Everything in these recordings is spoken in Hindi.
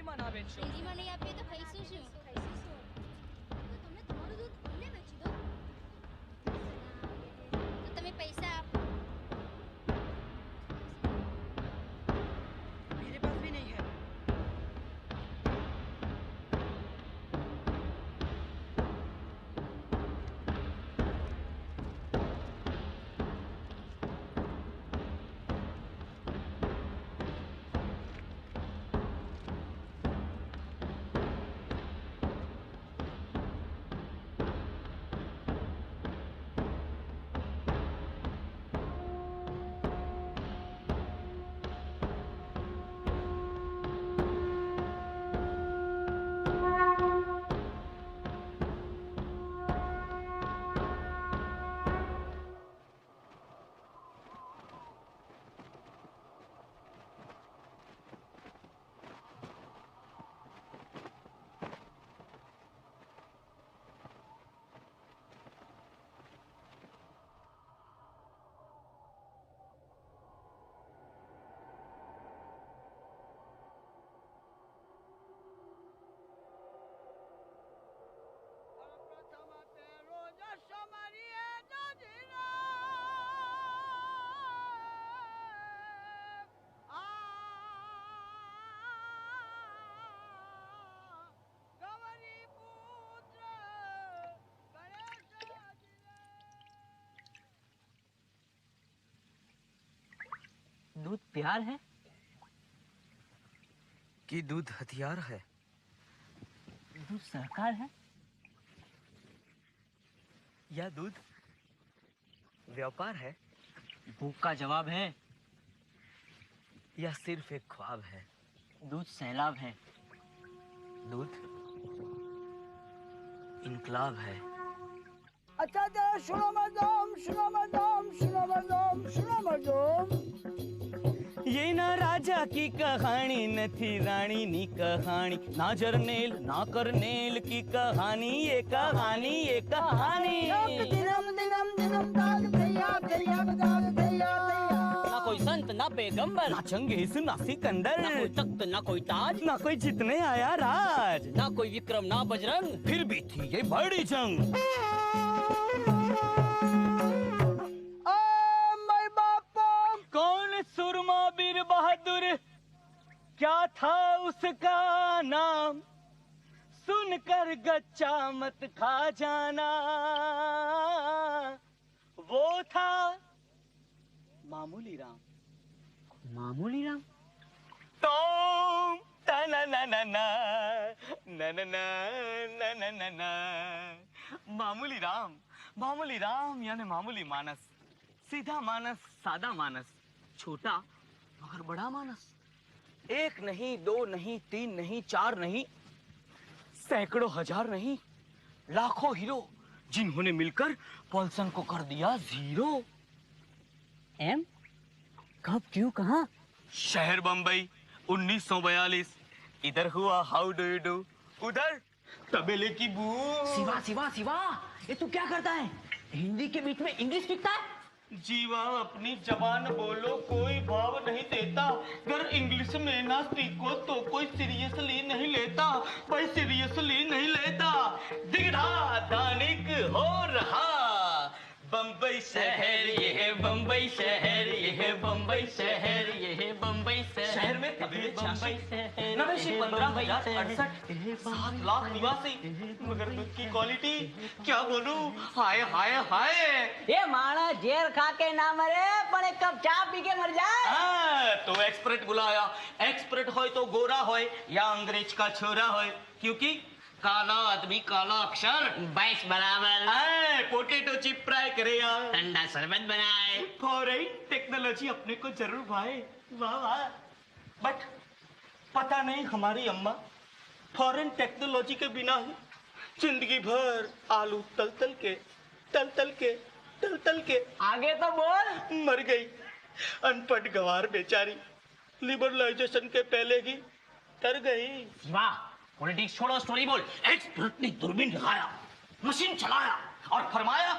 ડેરીમાં ના વેચશો. ડેરીમાં નહીં આપીએ તો ખાઈશું શું? તો તમે તમારું દૂધ અમને વેચી દો. તો તમે પૈસા આપો. मेरे पास भी नहीं है. दूध प्यार है कि दूध हथियार है? दूध सरकार है या दूध व्यापार है? भूख का जवाब है. या सिर्फ एक ख्वाब है? दूध सैलाब है. दूध इनकलाब है. अच्छा तो सुनो मजोम, सुनो मजोम, सुनो मजोम, सुनो मजोम. ये ना राजा की कहानी नथी रानी नी कहानी, ना जरनेल ना करनेल की कहानी, ये कहानी ये कहानी. दिनम दिनम दिनम दाग थैया थैया दाग थैया थैया. ना कोई संत ना पैगंबर, ना चंगेज ना सिकंदर, ना कोई तख्त ना कोई ताज, ना कोई जीतने आया राज, ना कोई विक्रम ना बजरंग, फिर भी थी ये बड़ी जंग. कौन सुरमा बीर बहादुर, क्या था उसका नाम, सुनकर गच्चा मत खा जाना. वो था मामूली राम. मामूली राम. तो ना ना ना ना ना ना ना ना ना ना. मामूली राम यानी मामूली मानस, सीधा मानस, सादा मानस, छोटा मगर बड़ा मानस. एक नहीं, दो नहीं, तीन नहीं, चार नहीं, सैकड़ों हजार नहीं, लाखों हीरो जिन्होंने मिलकर पॉल्सन को कर दिया जीरो. एम कब क्यों कहाँ? शहर बम्बई 1942. इधर हुआ हाउ डू यू डू, उधर तबेले की बू. सिवा सिवा सिवा, ये तू क्या करता है? हिंदी के बीच में इंग्लिश लिखता है. जीवा अपनी जबान बोलो, कोई भाव नहीं देता. अगर इंग्लिश में ना सीखो तो कोई सीरियसली नहीं लेता, भाई सीरियसली नहीं लेता. दिगड़ा दानिक हो रहा बम्बई शहर, ये है बम्बई शहर, ये है बम्बई शहर, ये है बम्बई शहर में तबीले 7 लाख निवासी, मगर दूध की क्वालिटी क्या बोलूं, हाय हाय हाय. ये माना जेर खा के ना मरे, पर एक कप चाय पी के मर जाए. तो एक्सपर्ट बुलाया. एक्सपर्ट होय तो गोरा होय या अंग्रेज का छोरा होय, क्योंकि काला आदमी काला अक्षर 22 बराबर. पोटेटो चिप फ्राई करे यार, ठंडा शरबत बनाए. फॉरेन टेक्नोलॉजी अपने को जरूर भाई, वाह वाह. बट पता नहीं हमारी अम्मा फॉरेन टेक्नोलॉजी के बिना ही जिंदगी भर आलू तल तल के आगे तो बोल. मर गई. अनपढ़ गवार बेचारी, लिबरलाइजेशन के पहले ही तर गई. वाह, पॉलिटिक्स छोड़ो, स्टोरी बोल. एक्सपर्ट ने दूरबीन लगाया, मशीन चलाया और फरमाया,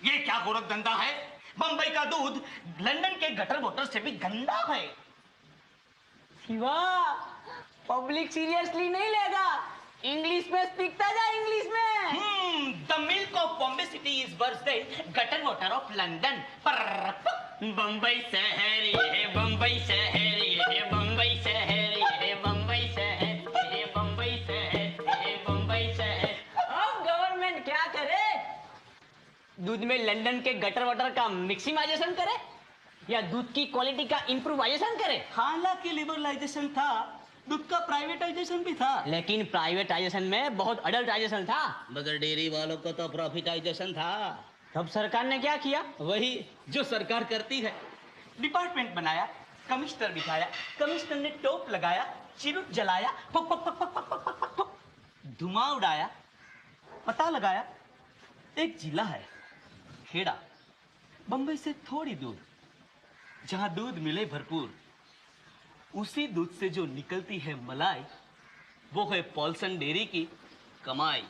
ये क्या गोरख धंधा है, बंबई का दूध लंदन के गटर वोटर से भी गंदा है. शिवा, पब्लिक सीरियसली नहीं लेगा। इंग्लिश में स्पीकता जा, इंग्लिश में। The milk of Bombay city is worse than gutter water of London. Bombay शहर ये बम्बई शहर ये बम्बई शहर ये बम्बई शहर ये बम्बई शहर ये बम्बई शहर। अब गवर्नमेंट क्या करे? दूध में लंदन के गटर वाटर का मिक्सिमाइजेशन करे या दूध की क्वालिटी का इंप्रूवाइजेशन करे? हालांकि लिबरलाइजेशन था, दूध का प्राइवेटाइजेशन भी था, लेकिन प्राइवेटाइजेशन में बहुत अडल्टाइजेशन था। मगर डेयरी वालों को तो प्रॉफिटाइजेशन था। तब सरकार ने क्या किया? वही जो सरकार करती है। डिपार्टमेंट बनाया, कमिश्नर बिठाया, कमिश्नर ने टोप लगाया, चिरुट जलाया, पक पक पक पक पक पक पक पक पक, धुआं उड़ाया, पता लगाया। एक जिला है खेड़ा, बम्बई से थोड़ी दूर, जहां दूध मिले भरपूर। उसी दूध से जो निकलती है मलाई, वो है पॉल्सन डेयरी की कमाई।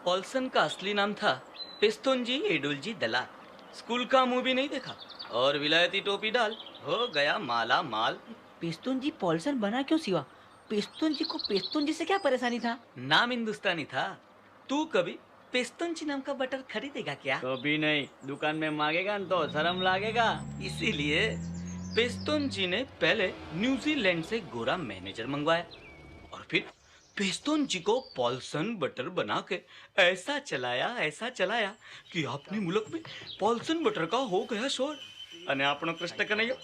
पॉल्सन का असली नाम था पिस्तोंजी एडुलजी दलाल। स्कूल का मूवी नहीं देखा और विलायती टोपी डाल हो गया माला माल। पिस्तून जी पॉल्सन बना क्यों सिवा? पिस्तून जी को पिस्तून जी से क्या परेशानी था? नाम हिंदुस्तानी था। तू कभी पिस्तोंजी नाम का बटर खरीदेगा क्या? कभी नहीं। दुकान में मांगेगा तो शर्म लागेगा। इसीलिए पिस्तोंजी ने पहले न्यूजीलैंड से गोरा मैनेजर मंगवाया और फिर पिस्तोंजी को पॉल्सन बटर बना के ऐसा चलाया कि अपने मुल्क में पॉल्सन बटर का हो गया शोर। અને આપણો કૃષ્ણ કનૈયો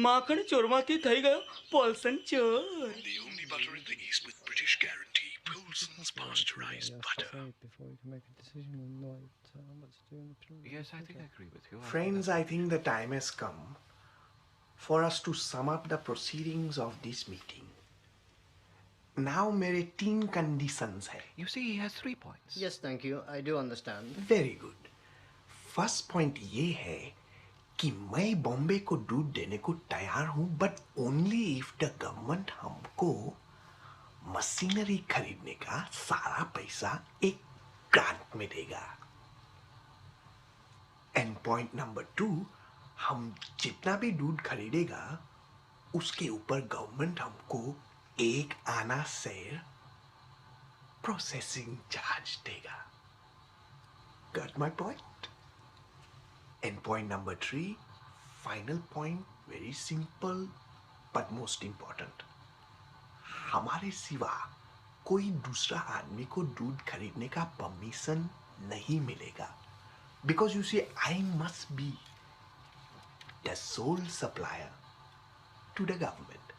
માખણ ચોરમાંથી થઈ ગયો પॉल्सन ચોર। The only butter in the East with British guarantee, Paulson's pasteurized butter. Before you can make a decision on what to do in the preliminary. Yes, I think I agree with you. Friends, I think the time has come for us to sum up the proceedings of this meeting. Now मेरे 3 conditions है। You see, he has 3 points. Yes, thank you. I do understand. Very good. First point ये है कि मैं बॉम्बे को दूध देने को तैयार हूँ, but only if the government हमको मशीनरी खरीदने का सारा पैसा एक ग्रांट में देगा। एंड पॉइंट नंबर 2, हम जितना भी दूध खरीदेगा उसके ऊपर गवर्नमेंट हमको 1 आना शेयर प्रोसेसिंग चार्ज देगा। Got my point? And point number 3, final point, very simple but most important. हमारे सिवा कोई दूसरा आदमी को दूध खरीदने का परमिशन नहीं मिलेगा। Because you see, I must be the sole supplier to the government.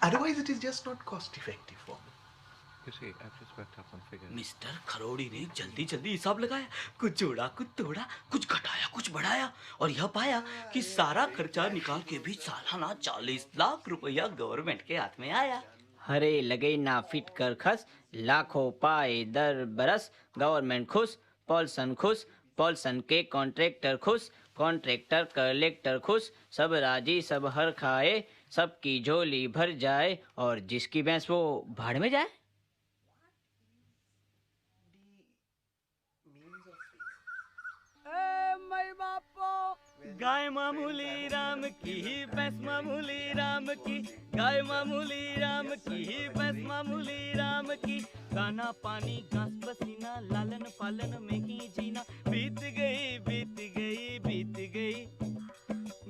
Otherwise, it is just not cost effective for me. You see, I've just worked out some figures. Mister Kharodi ने जल्दी जल्दी हिसाब लगाया, कुछ जोड़ा कुछ तोड़ा, कुछ घटाया कुछ बढ़ाया और यह पाया कि सारा खर्चा निकाल के भी सालाना 40 लाख रुपया गवर्नमेंट के हाथ में आया। हरे लगे ना फिट कर खस, लाखों पाए दर बरस, गवर्नमेंट खुश, पॉल्सन खुश, पॉल्सन के कॉन्ट्रैक्टर खुश, कॉन्ट्रैक्टर कलेक्टर खुश, सब राजी सब हर खाए, सबकी झोली भर जाए और जिसकी भैंस वो भाड़ में जाए। मैं बापो गाय मामूली राम की भैंस मामूली राम की, गाय मामूली राम की भैंस मामूली राम की, दाना पानी घास पसीना लालन पालन में ही जीना, बीत गई बीत गई बीत गई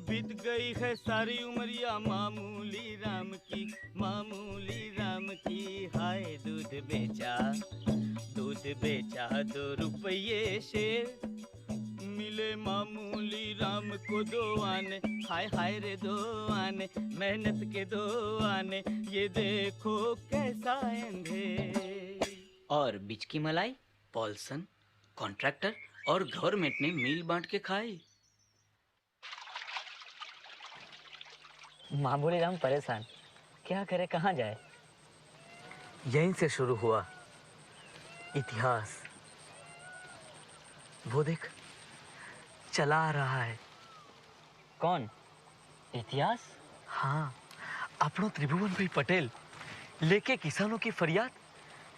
बीत गई है सारी उमरिया मामूली राम की, मामूली राम की। हाय दूध बेचा 2 रुपये शेर, मिले मामूली राम को 2 आने, हाय हाय रे 2 आने, मेहनत के 2 आने, ये देखो कैसा अंधेर। और बीच की मलाई पॉल्सन, कॉन्ट्रैक्टर और गवर्नमेंट ने मील बांट के खाई। मामूली राम परेशान, क्या करे कहाँ जाए। यहीं से शुरू हुआ इतिहास। वो देख चला आ रहा है। कौन? इतिहास? हाँ, अपनो त्रिभुवन भाई पटेल लेके किसानों की फरियाद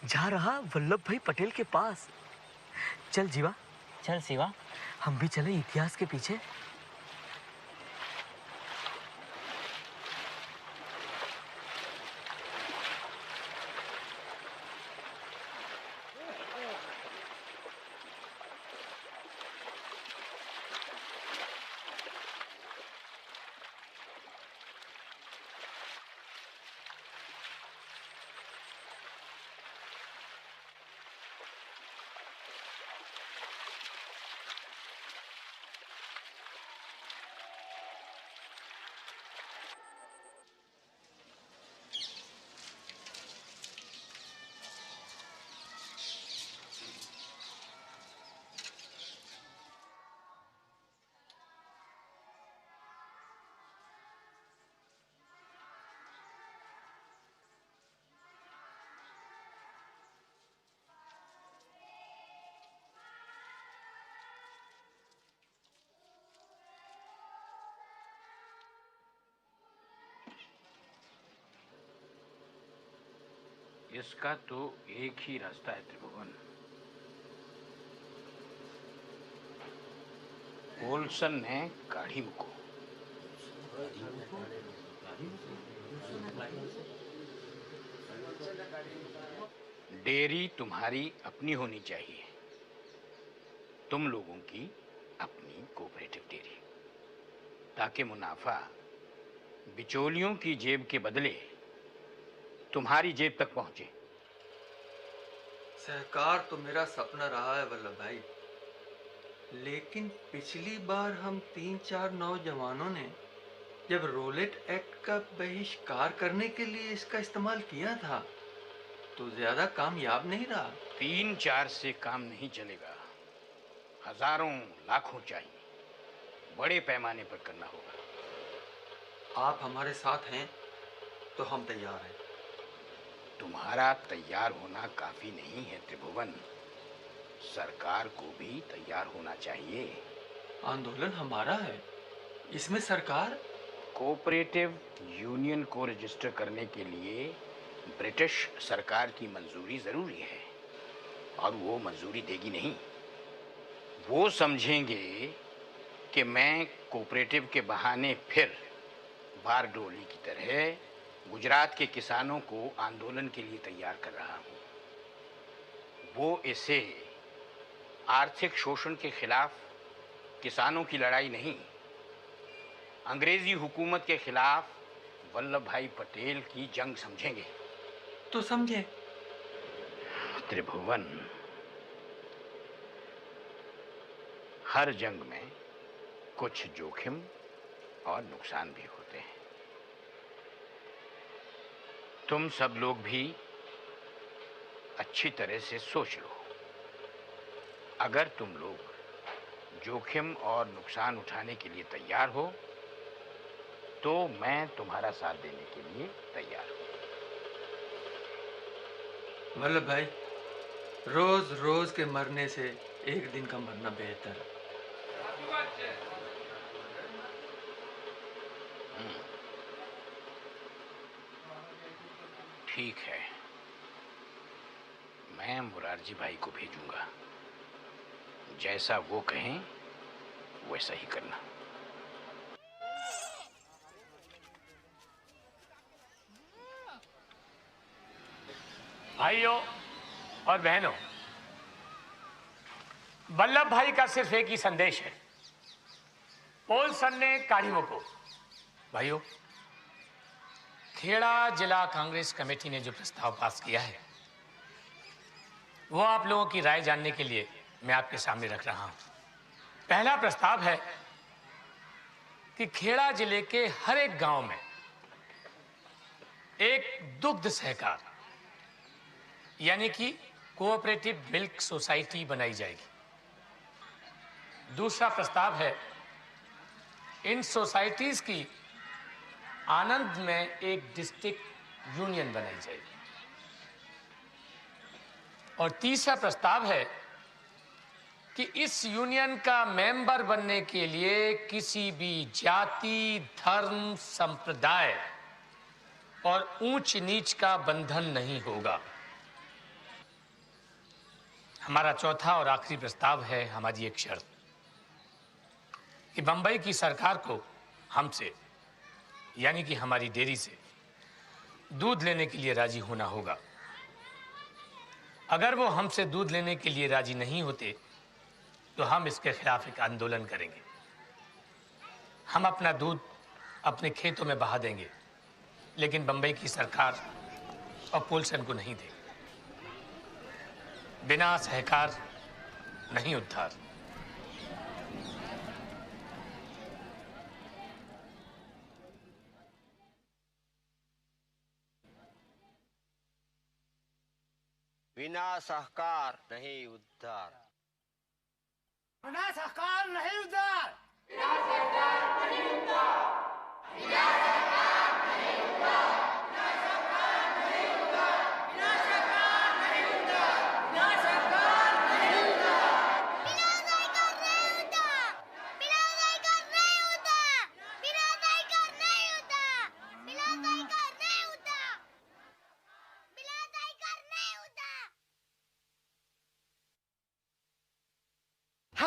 जा रहा वल्लभ भाई पटेल के पास। चल जीवा, चल शिवा, हम भी चले इतिहास के पीछे। इसका तो एक ही रास्ता है त्रिभुवन। ओल्सन ने काढ़ी मुको। डेयरी तुम्हारी अपनी होनी चाहिए, तुम लोगों की अपनी कोऑपरेटिव डेयरी, ताकि मुनाफा बिचौलियों की जेब के बदले तुम्हारी जेब तक पहुंचे। सहकार तो मेरा सपना रहा है वल्लभ भाई, लेकिन पिछली बार हम 3-4 नौजवानों ने जब रोलेट एक्ट का बहिष्कार करने के लिए इसका इस्तेमाल किया था तो ज्यादा कामयाब नहीं रहा। 3-4 से काम नहीं चलेगा, हजारों लाखों चाहिए, बड़े पैमाने पर करना होगा। आप हमारे साथ हैं तो हम तैयार हैं। तुम्हारा तैयार होना काफी नहीं है त्रिभुवन, सरकार को भी तैयार होना चाहिए। आंदोलन हमारा है, इसमें सरकार। कोऑपरेटिव यूनियन को रजिस्टर करने के लिए ब्रिटिश सरकार की मंजूरी जरूरी है, और वो मंजूरी देगी नहीं। वो समझेंगे कि मैं कोऑपरेटिव के बहाने फिर बारडोली की तरह गुजरात के किसानों को आंदोलन के लिए तैयार कर रहा हूं। वो इसे आर्थिक शोषण के खिलाफ किसानों की लड़ाई नहीं, अंग्रेजी हुकूमत के खिलाफ वल्लभ भाई पटेल की जंग समझेंगे। तो समझे। त्रिभुवन, हर जंग में कुछ जोखिम और नुकसान भी होते हैं। तुम सब लोग भी अच्छी तरह से सोच लो। अगर तुम लोग जोखिम और नुकसान उठाने के लिए तैयार हो तो मैं तुम्हारा साथ देने के लिए तैयार हूं। वल्लभ भाई, रोज रोज के मरने से एक दिन का मरना बेहतर है। ठीक है, मैं मुरारजी भाई को भेजूंगा, जैसा वो कहें वैसा ही करना। भाइयों और बहनों, वल्लभ भाई का सिर्फ एक ही संदेश है, पोलसन ने काढ़ी मुको। भाइयों, खेड़ा जिला कांग्रेस कमेटी ने जो प्रस्ताव पास किया है वो आप लोगों की राय जानने के लिए मैं आपके सामने रख रहा हूं। पहला प्रस्ताव है कि खेड़ा जिले के हर एक गांव में एक दुग्ध सहकार यानी कि कोऑपरेटिव मिल्क सोसाइटी बनाई जाएगी। दूसरा प्रस्ताव है इन सोसाइटीज की आनंद में एक डिस्ट्रिक्ट यूनियन बनाई जाएगी। और तीसरा प्रस्ताव है कि इस यूनियन का मेंबर बनने के लिए किसी भी जाति, धर्म, संप्रदाय और ऊंच नीच का बंधन नहीं होगा। हमारा चौथा और आखिरी प्रस्ताव है, हमारी एक शर्त कि बंबई की सरकार को हमसे यानी कि हमारी डेयरी से दूध लेने के लिए राजी होना होगा। अगर वो हमसे दूध लेने के लिए राजी नहीं होते तो हम इसके खिलाफ एक आंदोलन करेंगे। हम अपना दूध अपने खेतों में बहा देंगे, लेकिन बंबई की सरकार और पोलसन को नहीं देंगे। बिना सहकार नहीं उद्धार। बिना सहकार नहीं उद्धार। बिना सहकार नहीं उद्धार। बिना सहकार नहीं उद्धार। बिना सहकार नहीं उद्धार। बिना सहकार नहीं उद्धार। बिना सहकार नहीं उद्धार। बिना सहकार नहीं उद्धार। बिना सहकार नहीं उद्धार। बिना सहकार नहीं उद्धार। बिना सहकार नहीं उद्धार। बिना सहकार नहीं उद्धार। बिना सहकार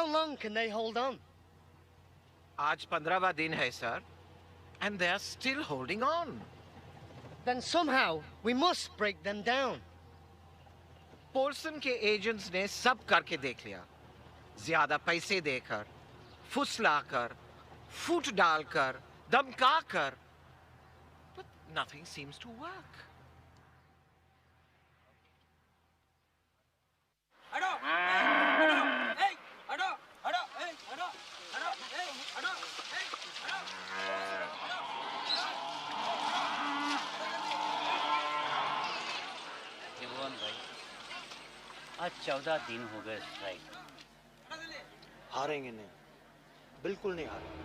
How long can they hold on? आज 15वां दिन है sir, and they are still holding on. Then somehow we must break them down. Polson के एजेंट्स ने सब करके देख लिया, ज्यादा पैसे देकर, फुसलाकर, फूट डालकर, धमकाकर, but nothing seems to work. हटो, हटो, ए, हटो, हटो, ए, हटो, हटो, ए, हटो, ए, हटो, त्रिभुवन भाई, आज 14 दिन हो गए स्ट्राइक। हारेंगे नहीं, बिल्कुल नहीं हारेंगे।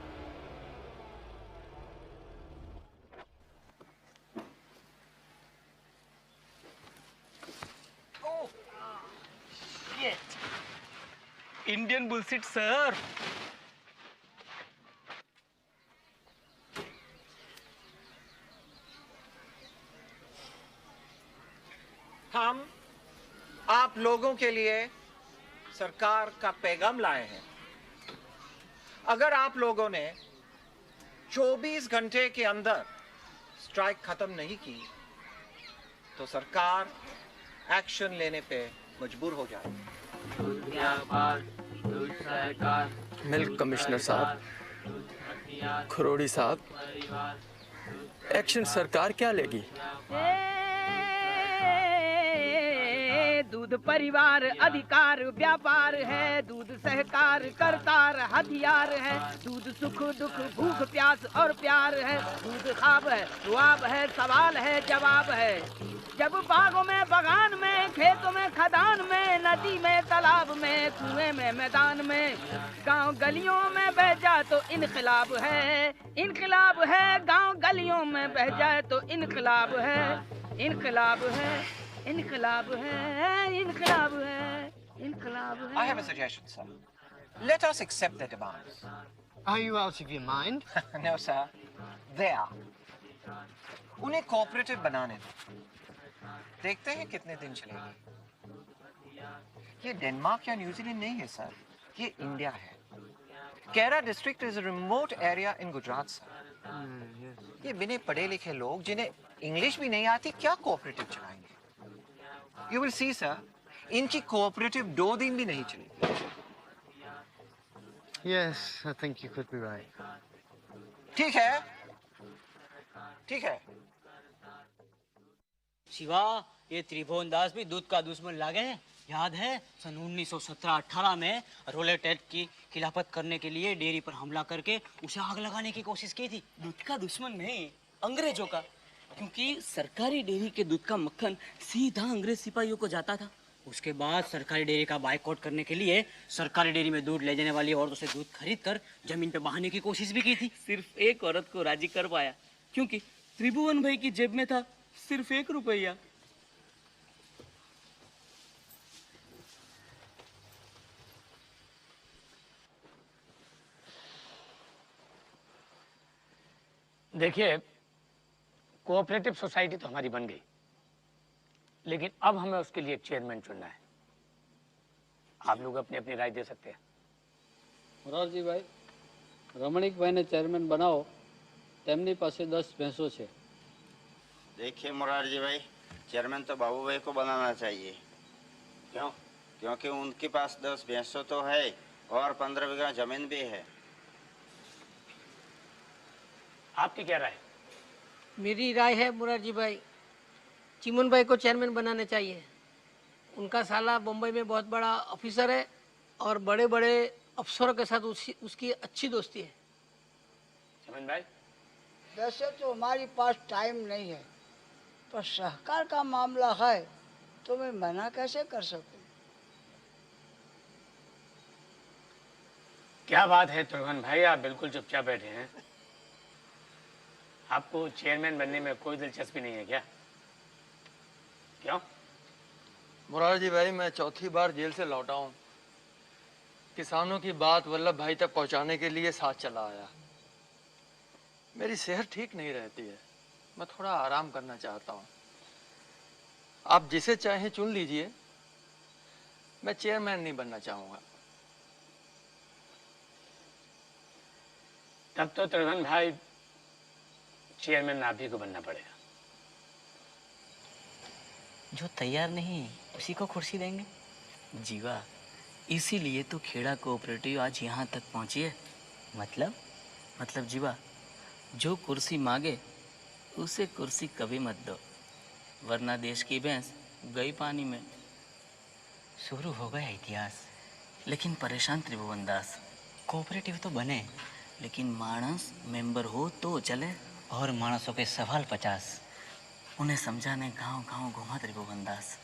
Indian bullshit sir. हम आप लोगों के लिए सरकार का पैगाम लाए हैं। अगर आप लोगों ने 24 घंटे के अंदर स्ट्राइक खत्म नहीं की तो सरकार एक्शन लेने पे मजबूर हो जाएगी। मिल्क कमिश्नर साहब, खरोड़ी साहब, एक्शन सरकार क्या लेगी? दूध परिवार अधिकार व्यापार है, दूध सहकार करतार हथियार है, दूध सुख दुख भूख प्यास और प्यार है, दूध ख्वाब है ख्वाब है सवाल है जवाब है। जब बागों में बगान में खेतों में खदान में नदी में तालाब में कुएं में मैदान में गांव गलियों में बह जाए तो इनकलाब है, इनकलाब है। गांव गलियों में बह जाए तो इनकलाब है, इनकलाब है, इनकलाब है, इनकलाब है, इनकलाब है। I have a suggestion, sir. Let us accept their demands. Are you out of your mind? No, sir. They are. उन्हें कोऑपरेटिव बनाने दो। देखते हैं कितने दिन चलेगी। ये डेनमार्क या न्यूजीलैंड नहीं है सर, ये इंडिया है। केरा district is a remote area in Gujarat sir. ये बिना पढ़े लिखे लोग जिन्हें इंग्लिश भी नहीं आती क्या कोऑपरेटिव चलाएंगे? You will see, sir. इनकी कोऑपरेटिव 2 दिन भी नहीं चलेगी। Yes, I think you could be right. ठीक है, ठीक है। शिवा, ये त्रिभुवन दास भी दूध का दुश्मन लागे हैं। याद है सन 1917-18 में रोलेट एक्ट की खिलाफत करने के लिए डेयरी पर हमला करके उसे आग लगाने की कोशिश की थी। दूध का दुश्मन नहीं, अंग्रेजों का, क्योंकि सरकारी डेयरी के दूध का मक्खन सीधा अंग्रेज सिपाहियों को जाता था। उसके बाद सरकारी डेयरी का बायकॉट करने के लिए सरकारी डेयरी में दूध ले जाने वाली औरतों से दूध खरीद कर जमीन पे बहाने की कोशिश भी की थी। सिर्फ एक औरत को राजी कर पाया, क्योंकि त्रिभुवन भाई की जेब में था सिर्फ 1 रुपया। देखिए, कोऑपरेटिव सोसाइटी तो हमारी बन गई, लेकिन अब हमें उसके लिए एक चेयरमैन चुनना है। आप लोग अपनी अपनी राय दे सकते हैं। મોરારજી ભાઈ, રમણીકભાઈને ચેરમેન બનાવો, તેમની પાસે 10 ભેંસો છે। देखिए मुरारजी भाई, चेयरमैन तो बाबू भाई को बनाना चाहिए। क्यों? क्योंकि उनके पास 10 भैंसों तो है और 15 बीघा जमीन भी है। आपकी क्या राय? मेरी राय है मुरारजी भाई, चिमन भाई को चेयरमैन बनाना चाहिए। उनका साला बम्बई में बहुत बड़ा ऑफिसर है और बड़े बड़े अफसरों के साथ उसकी अच्छी दोस्ती है। चिमन भाई? वैसे तो हमारे पास टाइम नहीं है, पर सहकार का मामला है तो मैं मना कैसे कर सकूं? क्या बात है त्रिभुवन भाई, आप बिल्कुल चुपचाप बैठे हैं। आपको चेयरमैन बनने में कोई दिलचस्पी नहीं है क्या? क्यों? मुरारजी भाई, मैं चौथी बार जेल से लौटा हूँ। किसानों की बात वल्लभ भाई तक पहुँचाने के लिए साथ चला आया। मेरी सेहत ठीक नहीं रहती है, मैं थोड़ा आराम करना चाहता हूँ। आप जिसे चाहें चुन लीजिए, मैं चेयरमैन नहीं बनना चाहूँगा। तब तो त्रिभुवन भाई चेयरमैन आप ही को बनना पड़ेगा। जो तैयार नहीं उसी को कुर्सी देंगे। जीवा, इसीलिए तो खेड़ा कोऑपरेटिव आज यहाँ तक पहुँची है। मतलब जीवा, जो कुर्सी मांगे उसे कुर्सी कभी मत दो, वरना देश की भैंस गई पानी में। शुरू हो गया इतिहास। लेकिन परेशान त्रिभुवन दास, कोऑपरेटिव तो बने, लेकिन मानस मेंबर हो तो चले। और मानसों के सवाल 50, उन्हें समझाने गांव गांव घुमा त्रिभुवन दास।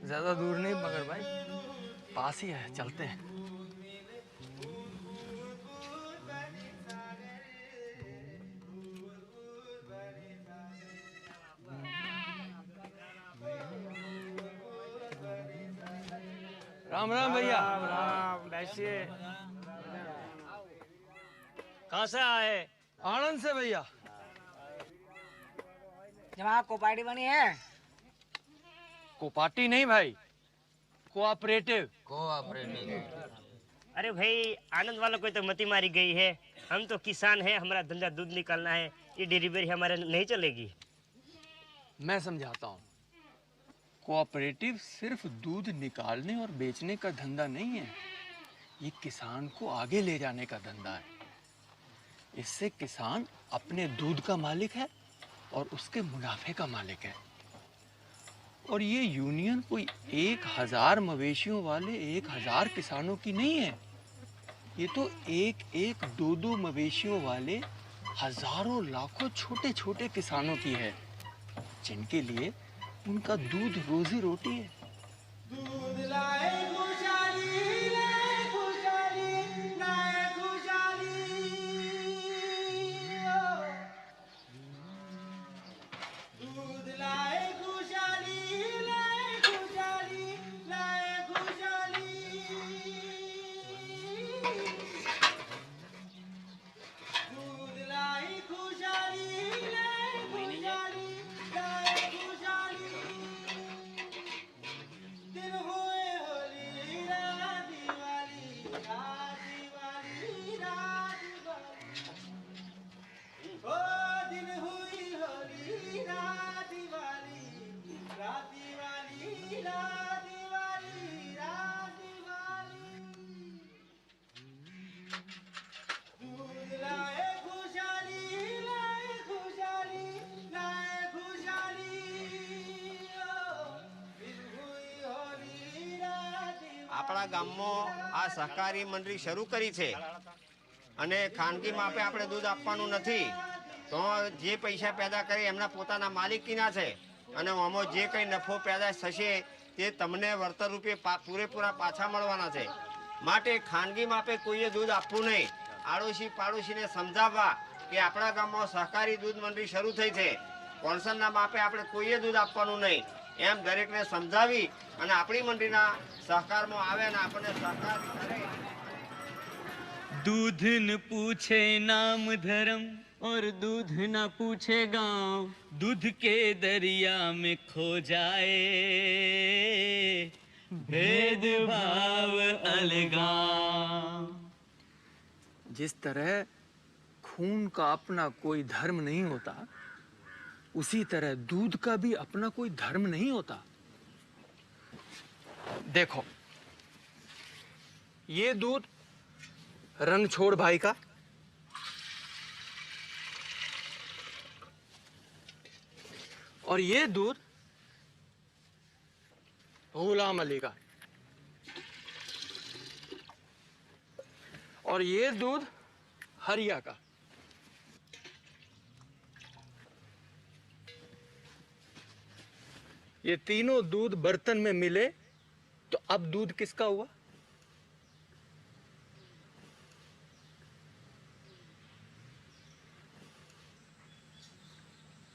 ज्यादा दूर नहीं मगर भाई पास ही है, चलते हैं। राम राम भैया। राम, बैठिए। कहाँ से आए? आनंद से भैया। जनाब को पार्टी बनी है? को पार्टी नहीं भाई, कोऑपरेटिव। अरे भाई, आनंद वालों को तो मती मारी गई है। हम तो किसान हैं, हमारा धंधा दूध निकालना है। ये डिलीवरी हमारे नहीं चलेगी। मैं समझाता हूँ, कोऑपरेटिव सिर्फ दूध निकालने और बेचने का धंधा नहीं है, ये किसान को आगे ले जाने का धंधा है। इससे किसान अपने दूध का मालिक है और उसके मुनाफे का मालिक है। और ये यूनियन कोई 1000 मवेशियों वाले 1000 किसानों की नहीं है, ये तो एक 2 मवेशियों वाले हजारों लाखों छोटे छोटे किसानों की है, जिनके लिए उनका दूध रोजी रोटी है। दूध लाए खुशहाली, लाए खुशहाली, लाए खुशहाली। दूध लाए खुशहाली, लाए खुशहाली, लाए खुशहाली। दूध लाई खुशहाली, लाए खुशहाली, लाए खुशहाली। दिन हुए होली, रात दिवाली, रात दिवाली, रात दिवाली। ओ दिन हुई होली, रात दिवाली, रात दिवाली, रात दिवाली, रात दिवाली। दूध लाए खुशहाली, लाए खुशहाली, लाए खुशहाली। ओ दिन हुई होली, रात આપણા ગામમાં આ સહકારી મંડળી શરૂ કરી છે અને ખાનગી માપે આપણે દૂધ આપવાનું નથી, તો જે પૈસા પેદા કરે એમના પોતાના માલિકીના છે અને આમાં જે કંઈ નફો પેદા થશે તે તમને વળતર રૂપે પૂરેપૂરા પાછા મળવાના છે। માટે ખાનગી માપે કોઈએ દૂધ આપવું નહીં। આડોશી પાડોશીને સમજાવવા કે આપણા ગામમાં સહકારી દૂધ મંડળી શરૂ થઈ છે, કોન્સનના માપે આપણે કોઈએ દૂધ આપવાનું નહીં, એમ દરેકને સમજાવી અને આપણી મંડળીના સહકારમાં આવે ને આપણને સહકાર કરે। दूध न पूछे नाम धर्म और दूध न पूछे गांव, दूध के दरिया में खो जाए भेदभाव अलगाव। जिस तरह खून का अपना कोई धर्म नहीं होता, उसी तरह दूध का भी अपना कोई धर्म नहीं होता। देखो, ये दूध रणछोड़ भाई का, और ये दूध गुलाम अली का। और ये दूध हरिया का। ये तीनों दूध बर्तन में मिले तो अब दूध किसका हुआ?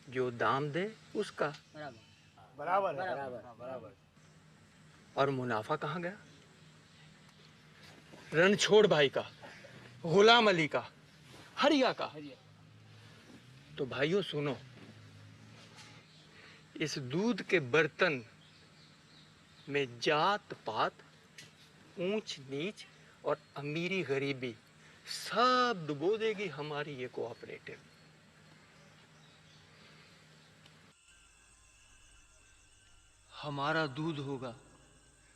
जो दाम दे उसका। बराबर बराबर। और मुनाफा कहां गया? रणछोड़ भाई का, गुलाम अली का, हरिया का। तो भाइयों सुनो, इस दूध के बर्तन में जात पात, ऊंच नीच और अमीरी गरीबी सब डुबो देगी हमारी ये कोऑपरेटिव। हमारा दूध होगा,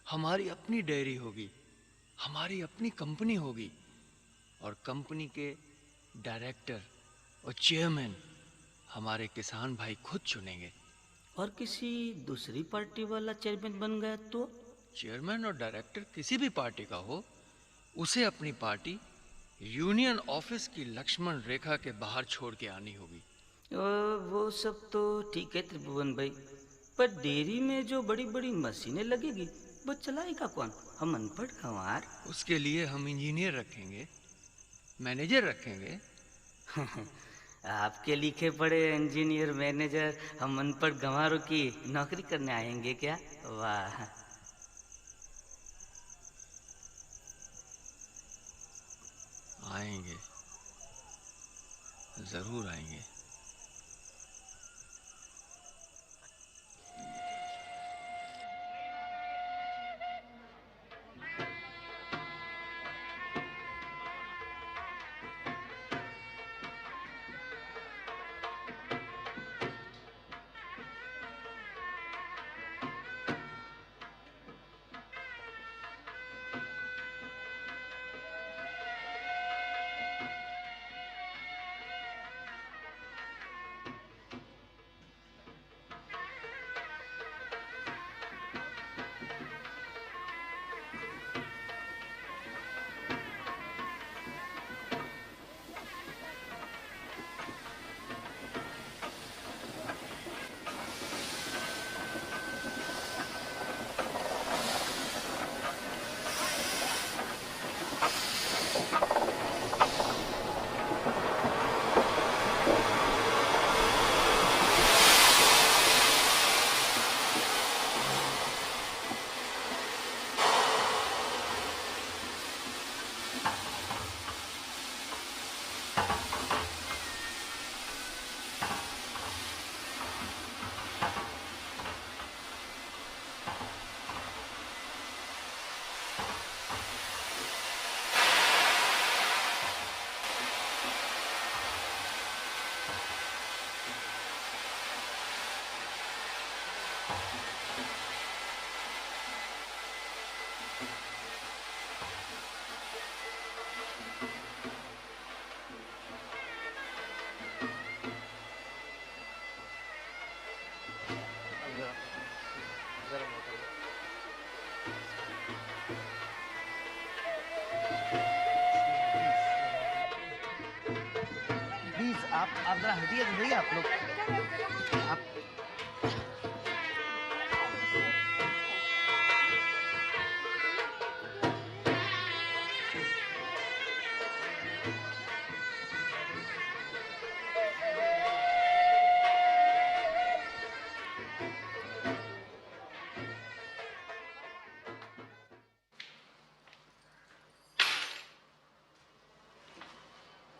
हमारी अपनी डेयरी होगी, हमारी अपनी कंपनी होगी और कंपनी के डायरेक्टर और चेयरमैन हमारे किसान भाई खुद चुनेंगे। और किसी दूसरी पार्टी वाला चेयरमैन बन गया तो? चेयरमैन और डायरेक्टर किसी भी पार्टी का हो, उसे अपनी पार्टी यूनियन ऑफिस की लक्ष्मण रेखा के बाहर छोड़ के आनी होगी। वो सब तो ठीक है त्रिभुवन भाई, पर डेयरी में जो बड़ी बड़ी मशीनें लगेगी वो चलाएगा कौन? हम अनपढ़ गंवार। उसके लिए हम इंजीनियर रखेंगे, मैनेजर रखेंगे। आपके लिखे पढ़े इंजीनियर मैनेजर हम अनपढ़ गंवारों की नौकरी करने आएंगे क्या? वाह। आएंगे, जरूर आएंगे। आप जरा हटिए तो भैया आप लोग। आप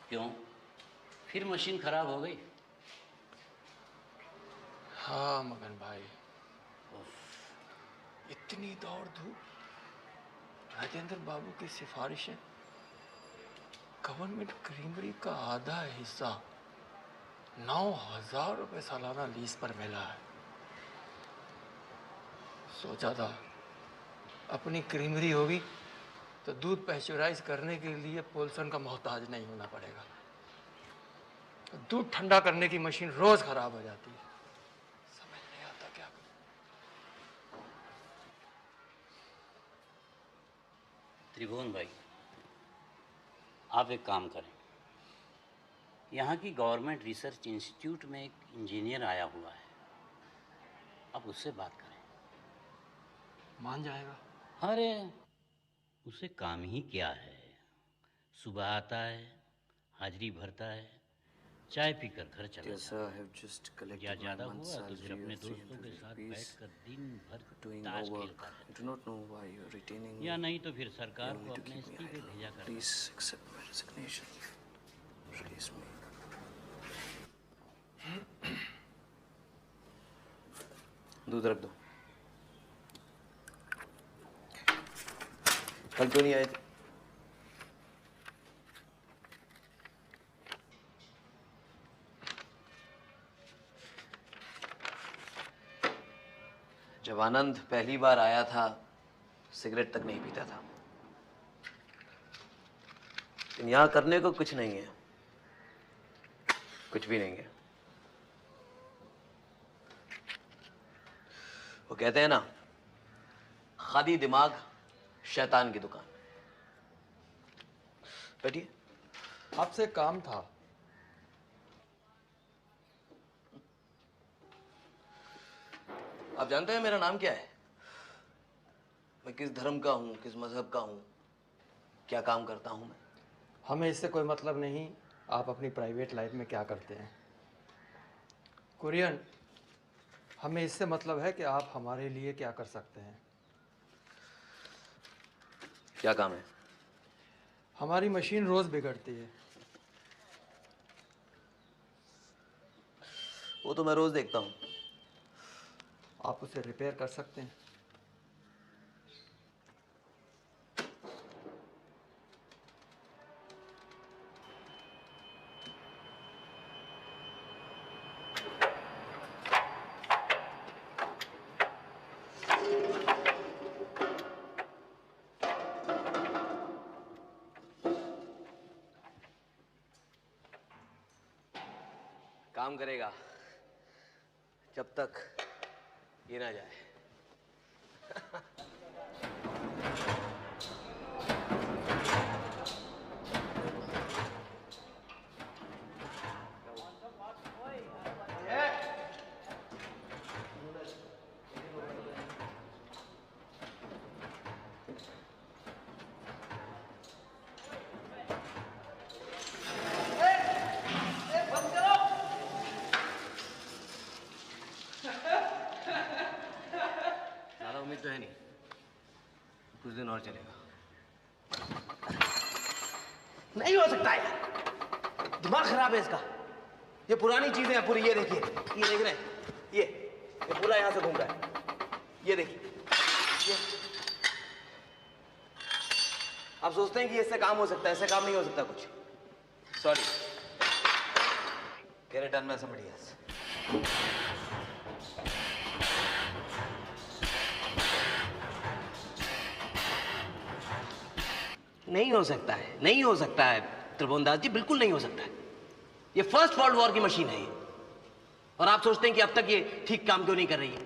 क्यों, फिर मशीन खराब हो गई? हाँ मगन भाई, इतनी दौड़ धूप, राजेंद्र बाबू की सिफारिशें, गवर्नमेंट क्रीमरी का आधा हिस्सा 9,000 रुपए सालाना लीज पर मिला है। सोचा था अपनी क्रीमरी होगी तो दूध पैस्चराइज करने के लिए पोल्सन का मोहताज नहीं होना पड़ेगा। दूध ठंडा करने की मशीन रोज खराब हो जाती है, समझ नहीं आता क्या करूं। त्रिभुवन भाई, आप एक काम करें, यहाँ की गवर्नमेंट रिसर्च इंस्टीट्यूट में एक इंजीनियर आया हुआ है, आप उससे बात करें। मान जाएगा? अरे उसे काम ही क्या है, सुबह आता है, हाजिरी भरता है, चाय पीकर घर चला जाता है। या ज़्यादा हुआ तो फिर अपने दोस्तों के साथ बैठकर दिन भर ताश खेलता है, या नहीं तो फिर सरकार को अपने इस्तीफे भेजा करता है। दूध रख दो। कल क्यों नहीं आए थे? जब आनंद पहली बार आया था सिगरेट तक नहीं पीता था। लेकिन यहां करने को कुछ नहीं है, कुछ भी नहीं है। वो कहते हैं ना, खादी दिमाग शैतान की दुकान। बैठिए। आपसे काम था। आप जानते हैं मेरा नाम क्या है? मैं किस धर्म का हूं, किस मजहब का हूं, क्या काम करता हूं मैं? हमें इससे कोई मतलब नहीं आप अपनी प्राइवेट लाइफ में क्या करते हैं। कुरियन, हमें इससे मतलब है कि आप हमारे लिए क्या कर सकते हैं। क्या काम है? हमारी मशीन रोज बिगड़ती है। वो तो मैं रोज देखता हूं। आप उसे रिपेयर कर सकते हैं। काम करेगा जब तक ये ना जाए। तो है नहीं, कुछ दिन और चलेगा। नहीं हो सकता यार, दिमाग खराब है इसका। ये पुरानी चीजें हैं पूरी। ये देखिए, ये देख रहे हैं, ये पूरा यहां से घूम रहा है। ये देखिए, ये आप सोचते हैं कि इससे काम हो सकता है, ऐसे काम नहीं हो सकता कुछ। Sorry, get it done by somebody else. नहीं हो सकता है, नहीं हो सकता है त्रिभुवन दास जी, बिल्कुल नहीं हो सकता है। ये फर्स्ट वर्ल्ड वॉर की मशीन है ये, और आप सोचते हैं कि अब तक ये ठीक काम क्यों नहीं कर रही है।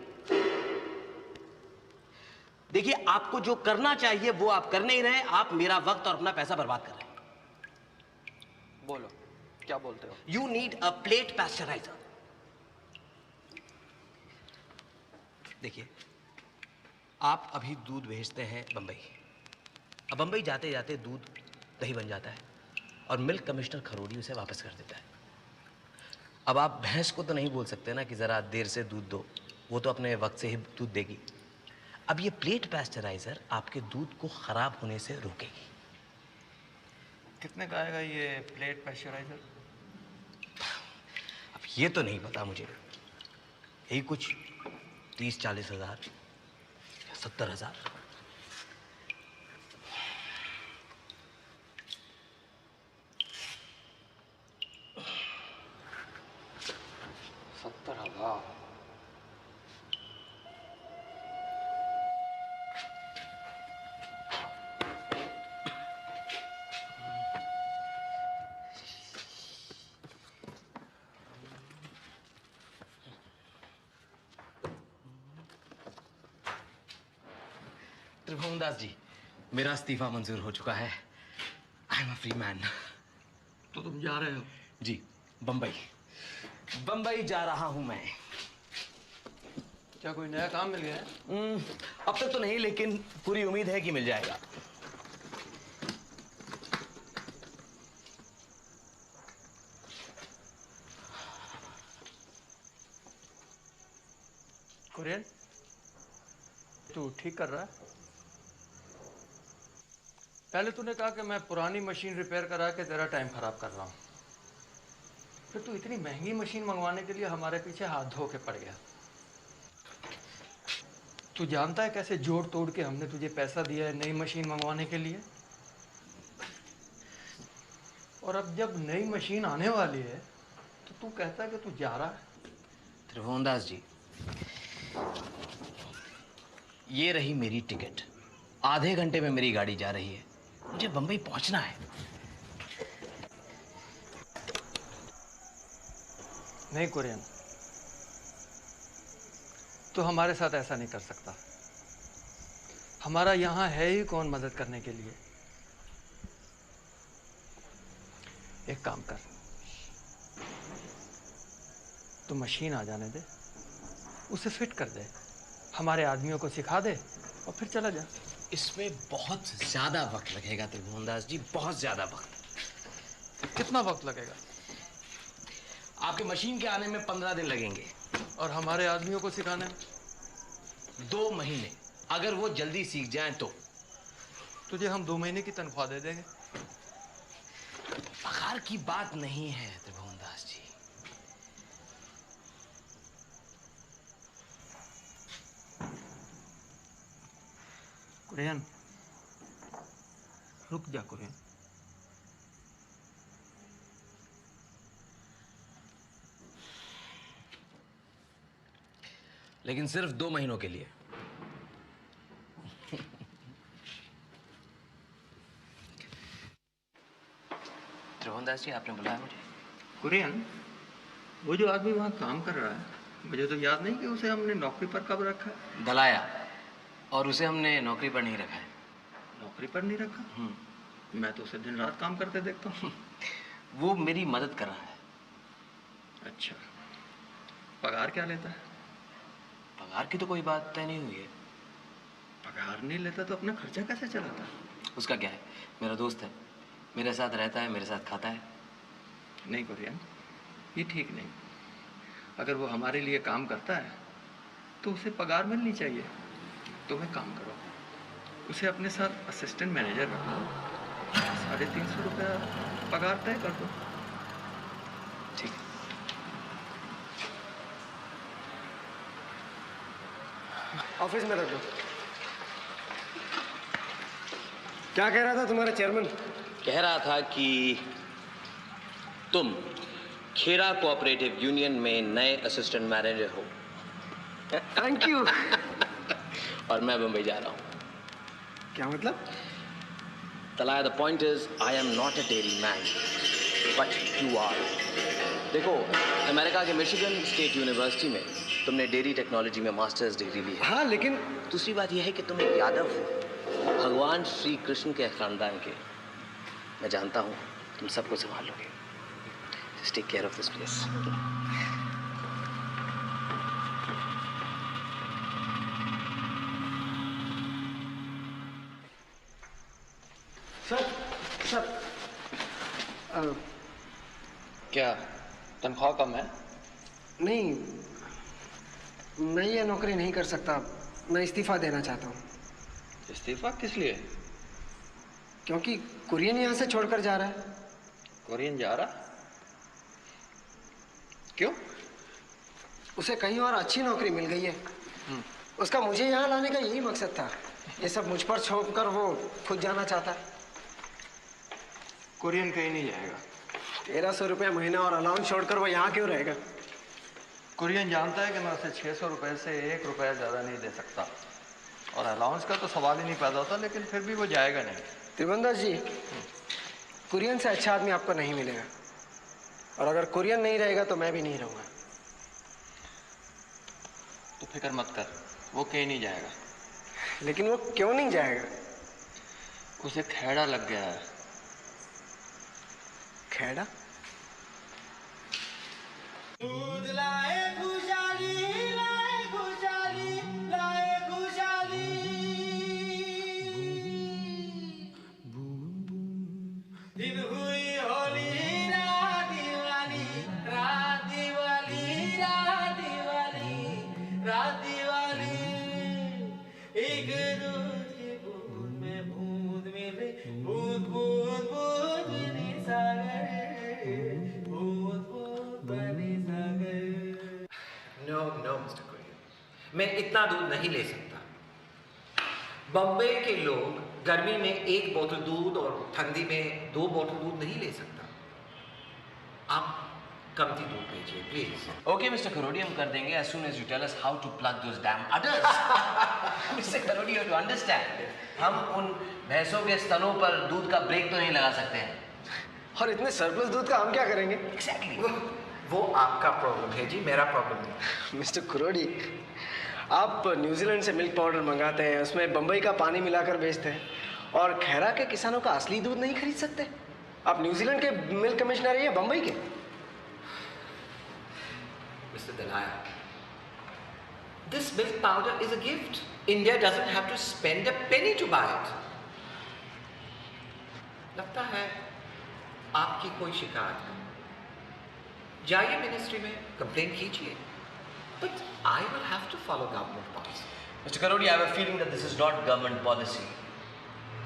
देखिए, आपको जो करना चाहिए वो आप कर नहीं रहे। आप मेरा वक्त और अपना पैसा बर्बाद कर रहे हैं। बोलो, क्या बोलते हो? You need a plate pasteuriser. देखिए, आप अभी दूध भेजते हैं बंबई। अब बंबई जाते जाते दूध दही बन जाता है और मिल्क कमिश्नर खरोड़ी उसे वापस कर देता है। अब आप भैंस को तो नहीं बोल सकते ना कि ज़रा देर से दूध दो, वो तो अपने वक्त से ही दूध देगी। अब ये प्लेट पैस्चराइजर आपके दूध को ख़राब होने से रोकेगी। कितने का आएगा ये प्लेट पैस्चराइजर? अब ये तो नहीं पता मुझे, यही कुछ 30-40 हज़ार या 70 हज़ार। 70 हज़ार। त्रिभुवन दास जी, मेरा इस्तीफा मंजूर हो चुका है। I am a free man. तो तुम जा रहे हो? जी, बम्बई। बम्बई जा रहा हूं मैं। क्या कोई नया काम मिल गया है? अब तक तो नहीं, लेकिन पूरी उम्मीद है कि मिल जाएगा। कुरियन, तू ठीक कर रहा है? पहले तूने कहा कि मैं पुरानी मशीन रिपेयर करा के तेरा टाइम खराब कर रहा हूं, फिर तू इतनी महंगी मशीन मंगवाने के लिए हमारे पीछे हाथ धो के पड़ गया। तू जानता है कैसे जोड़ तोड़ के हमने तुझे पैसा दिया है नई मशीन मंगवाने के लिए? और अब जब नई मशीन आने वाली है तो तू कहता है कि तू जा रहा है। त्रिभुवनदास जी, ये रही मेरी टिकट। आधे घंटे में मेरी गाड़ी जा रही है, मुझे बंबई पहुंचना है। नहीं कुरियन, तो हमारे साथ ऐसा नहीं कर सकता। हमारा यहां है ही कौन मदद करने के लिए। एक काम कर, तो मशीन आ जाने दे, उसे फिट कर दे, हमारे आदमियों को सिखा दे और फिर चला जा। इसमें बहुत ज्यादा वक्त लगेगा त्रिभुवनदास जी, बहुत ज्यादा वक्त। कितना वक्त लगेगा? आपके मशीन के आने में 15 दिन लगेंगे। और हमारे आदमियों को सिखाने में? 2 महीने। अगर वो जल्दी सीख जाएं तो तुझे हम 2 महीने की तनख्वाह दे देंगे। पगार की बात नहीं है त्रिभुवनदास जी। कुरियन, रुक जा कुरियन। लेकिन सिर्फ 2 महीनों के लिए। त्रिभुवनदास जी, आपने बुलाया मुझे? कुरियन, वो जो आदमी वहां काम कर रहा है, मुझे तो याद नहीं कि उसे हमने नौकरी पर कब रखा है। दलाया, और उसे हमने नौकरी पर नहीं रखा है। नौकरी पर नहीं रखा? मैं तो उसे दिन रात काम करते देखता हूँ। वो मेरी मदद कर रहा है। अच्छा, पगार क्या लेता है? पगार की तो कोई बात तय नहीं हुई है। पगार नहीं लेता तो अपना खर्चा कैसे चलाता है? उसका क्या है, मेरा दोस्त है, मेरे साथ रहता है, मेरे साथ खाता है। नहीं कुरियन, ये ठीक नहीं। अगर वो हमारे लिए काम करता है तो उसे पगार मिलनी चाहिए। तुम एक काम करो, उसे अपने साथ असिस्टेंट मैनेजर रखो, 350 रुपया पगार तय कर दो। ठीक है। ऑफिस में रख दो। क्या कह रहा था तुम्हारा चेयरमैन? कह रहा था कि तुम खेड़ा कोऑपरेटिव यूनियन में नए असिस्टेंट मैनेजर हो। Thank you. और मैं बम्बई जा रहा हूँ। क्या मतलब? Talaya, the point is I am not a dairy man but you are. देखो, अमेरिका के मिशिगन स्टेट यूनिवर्सिटी में तुमने डेयरी टेक्नोलॉजी में मास्टर्स डिग्री ली है। हाँ, लेकिन दूसरी बात यह है कि तुम एक यादव हो, भगवान श्री कृष्ण के खानदान के। मैं जानता हूँ तुम सबको संभाल लोगे। Just take care of this place. Sir क्या तनख्वाह कम है? नहीं, मैं ये नौकरी नहीं कर सकता। मैं इस्तीफा देना चाहता हूँ। इस्तीफा किस लिए? क्योंकि कुरियन यहाँ से छोड़कर जा रहा है। कुरियन जा रहा? क्यों? उसे कहीं और अच्छी नौकरी मिल गई है। उसका मुझे यहाँ लाने का यही मकसद था। ये सब मुझ पर छोड़ कर वो खुद जाना चाहता है। कुरियन कहीं नहीं जाएगा। 1300 रुपये महीना और अलाउंस छोड़कर वो यहाँ क्यों रहेगा? कुरियन जानता है कि मैं उसे 600 रुपये से 1 रुपया ज़्यादा नहीं दे सकता, और अलाउंस का तो सवाल ही नहीं पैदा होता, लेकिन फिर भी वो जाएगा नहीं। त्रिभुवनदास जी, कुरियन से अच्छा आदमी आपको नहीं मिलेगा, और अगर कुरियन नहीं रहेगा तो मैं भी नहीं रहूँगा। तो फिक्र मत कर, वो कहीं नहीं जाएगा। लेकिन वो क्यों नहीं जाएगा? उसे खेड़ा लग गया है। खेड़ा? दूध लाए खुशहाली, लाए खुशहाली, लाए खुशहाली। दिन हुई होली, रात दिवाली, रात दिवाली, रात दिवाली, रात दिवाली। एक दूध की बूंद में बूंद मिले, बूंद बूंद बूंद मिली सागर, बूंद बूंद बनी सागर। नो नो मिस्टर कुरियन, मैं इतना दूध नहीं ले सकता। बम्बई के लोग गर्मी में 1 बोतल दूध और ठंडी में 2 बोतल दूध नहीं ले सकता। आप कमती दूध भेजिए प्लीज। Okay, Mr. Karodi, हम कर देंगे as soon as you tell us how to plug those damn udders. Mr. Karodi, you have to understand. हम उन भैंसों के स्तनों पर दूध का ब्रेक तो नहीं लगा सकते हैं। और इतने सरप्लस दूध का हम क्या करेंगे? Exactly. वो आपका प्रॉब्लम है जी, मेरा प्रॉब्लम नहीं। मिस्टर कुरोडी, आप न्यूजीलैंड से मिल्क पाउडर मंगाते हैं, उसमें बम्बई का पानी मिलाकर बेचते हैं, और खैरा के किसानों का असली दूध नहीं खरीद सकते? आप न्यूजीलैंड के मिल्क कमिश्नर हैं या बम्बई के? Mr. Dalaya, this milk powder is a gift. India doesn't have to spend a penny to buy it. लगता है आपकी कोई शिकायत है। जाइए मिनिस्ट्री में कंप्लेन कीजिए। But I will have to follow government policy. Mr. Karodi, I have a feeling that this is not government policy.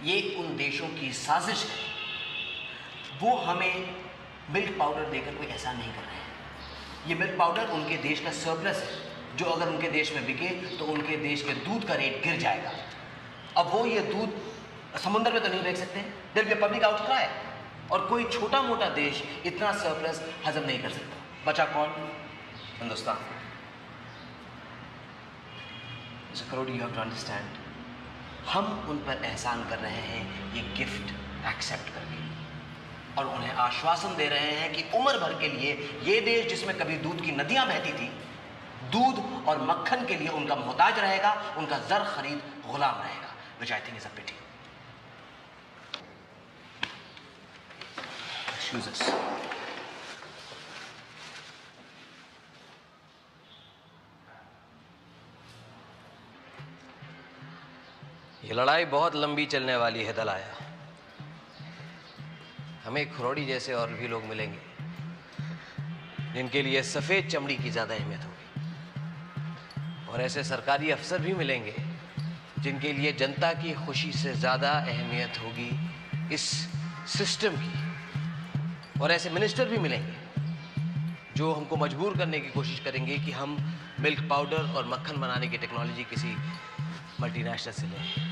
ये उन देशों की साजिश है। वो हमें मिल्क पाउडर देकर कोई ऐसा नहीं कर रहे हैं। ये मिल्क पाउडर उनके देश का सरप्लस है, जो अगर उनके देश में बिके तो उनके देश के दूध का रेट गिर जाएगा। अब वो ये दूध समुद्र में तो नहीं बेच सकते, there will be a public outcry, और कोई छोटा मोटा देश इतना सरप्लस हजम नहीं कर सकता। बचा कौन? Hindustan. Mr. Karodi, you have to understand, हम उन पर एहसान कर रहे हैं ये गिफ्ट एक्सेप्ट करके, और उन्हें आश्वासन दे रहे हैं कि उम्र भर के लिए ये देश जिसमें कभी दूध की नदियां बहती थी, दूध और मक्खन के लिए उनका मोहताज रहेगा, उनका जर खरीद गुलाम रहेगा, which I think is a pity. Excuse us. ये लड़ाई बहुत लंबी चलने वाली है दलाया। हमें खरोड़ी जैसे और भी लोग मिलेंगे जिनके लिए सफेद चमड़ी की ज्यादा अहमियत होगी, और ऐसे सरकारी अफसर भी मिलेंगे जिनके लिए जनता की खुशी से ज्यादा अहमियत होगी इस सिस्टम की, और ऐसे मिनिस्टर भी मिलेंगे जो हमको मजबूर करने की कोशिश करेंगे कि हम मिल्क पाउडर और मक्खन बनाने की टेक्नोलॉजी किसी मल्टीनेशनल से लें।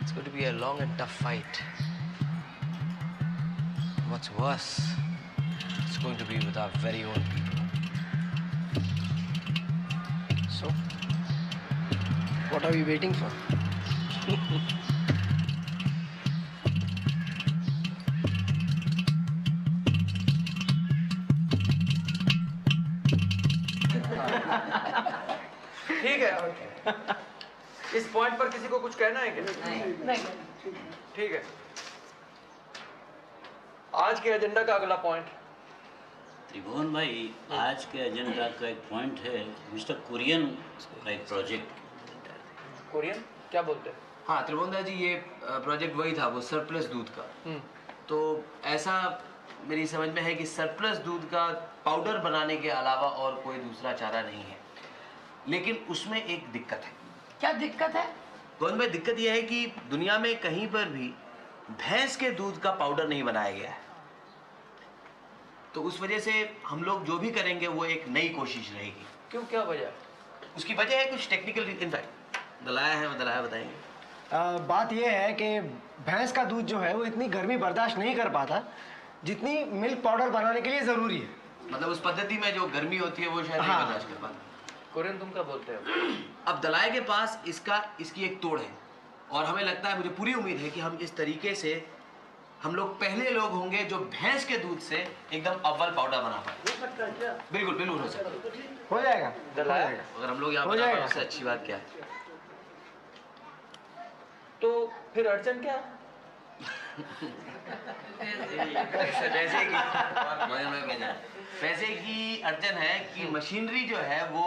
It's going to be a long and tough fight. What's worse, it's going to be with our very own people. So, what are we waiting for? ठीक है, इस पॉइंट पर किसी को कुछ कहना है क्या? नहीं। ठीक है, आज के एजेंडा का अगला पॉइंट। त्रिभुवन भाई, आज के एजेंडा का एक पॉइंट है मिस्टर कुरियन का एक प्रोजेक्ट। कुरियन क्या बोलते हैं? हाँ त्रिभुवन दास जी, ये प्रोजेक्ट वही था, वो सरप्लस दूध का। तो ऐसा मेरी समझ में है कि सरप्लस दूध का पाउडर बनाने के अलावा और कोई दूसरा चारा नहीं है, लेकिन उसमें एक दिक्कत है। क्या दिक्कत है? गोविंद भाई, दिक्कत यह है कि दुनिया में कहीं पर भी भैंस के दूध का पाउडर नहीं बनाया गया है, तो उस वजह से हम लोग जो भी करेंगे वो एक नई कोशिश रहेगी। क्यों, क्या वजह? उसकी वजह है कुछ टेक्निकल, इनफैक्ट दलाया है, दलाया बताएंगे। बात यह है कि भैंस का दूध जो है वो इतनी गर्मी बर्दाश्त नहीं कर पाता जितनी मिल्क पाउडर बनाने के लिए जरूरी है। मतलब उस पद्धति में जो गर्मी होती है वो शायद नहीं बर्दाश्त कर पाता। कुरियन तुम क्या बोलते हो? अब दलाये के पास इसकी एक तोड़ है, और हमें लगता है, मुझे पूरी उम्मीद है कि हम इस तरीके से हम लोग पहले लोग होंगे जो भैंस के दूध से एकदम अव्वल पाउडर बना पाए। बिल्कुल बिल्कुल हो सकता है, हो जाएगा। अगर हम लोग यहाँ बना पाए उससे अच्छी बात क्या है। तो फिर अड़चन क्या? पैसे की अड़चन है कि मशीनरी जो है वो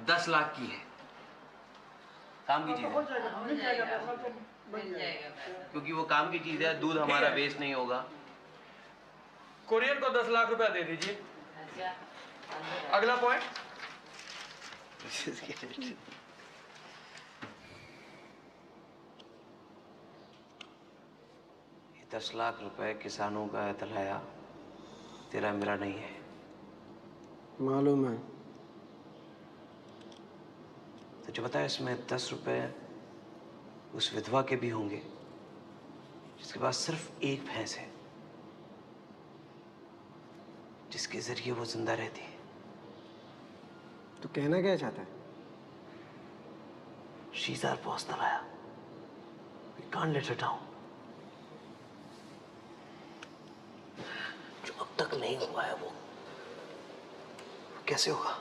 10 लाख की है। काम की चीज है, क्योंकि वो काम की चीज है, दूध हमारा वेस्ट नहीं होगा। कुरियन को 10 लाख रुपया दे दीजिए। अगला पॉइंट। 10 लाख रुपए किसानों का है तलाया, तेरा मेरा नहीं है। मालूम है। तुझे पता है इसमें 10 रुपए उस विधवा के भी होंगे जिसके पास सिर्फ एक भैंस है, जिसके जरिए वो जिंदा रहती है। तो कहना क्या चाहता है? She's our boss तलाया। We can't let her down। जो अब तक नहीं हुआ है वो कैसे होगा?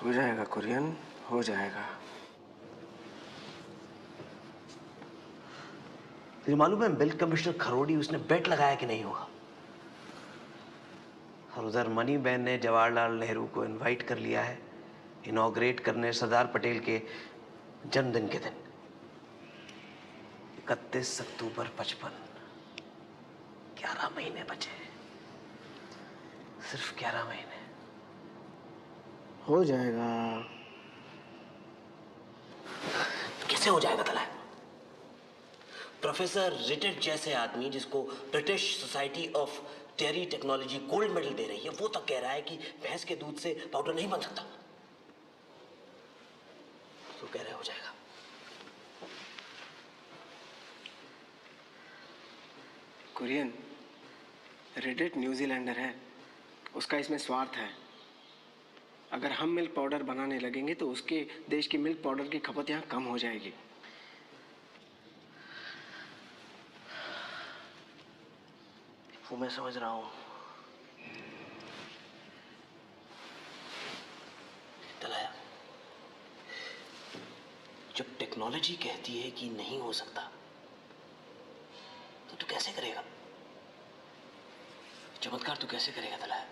हो जाएगा कुरियन, हो जाएगा। तुझे मालूम है मिल्क कमिश्नर खरोड़ी उसने बेट लगाया कि नहीं होगा। और उधर मनी बहन ने जवाहरलाल नेहरू को इनवाइट कर लिया है इनॉग्रेट करने सरदार पटेल के जन्मदिन के दिन 31 अक्टूबर 55। 11 महीने बचे, सिर्फ 11 महीने। हो जाएगा। कैसे हो जाएगा तला? प्रोफेसर रिटेट जैसे आदमी जिसको British society of dairy technology gold medal दे रही है, वो तक कह रहा है कि भैंस के दूध से पाउडर नहीं बन सकता। तो कह रहे हो जाएगा। कुरियन, रिटेट न्यूजीलैंडर है, उसका इसमें स्वार्थ है। अगर हम मिल्क पाउडर बनाने लगेंगे तो उसके देश की मिल्क पाउडर की खपत यहाँ कम हो जाएगी। वो मैं समझ रहा हूं। तलाया, जब टेक्नोलॉजी कहती है कि नहीं हो सकता तो तू कैसे करेगा? चमत्कार तू कैसे करेगा तलाया?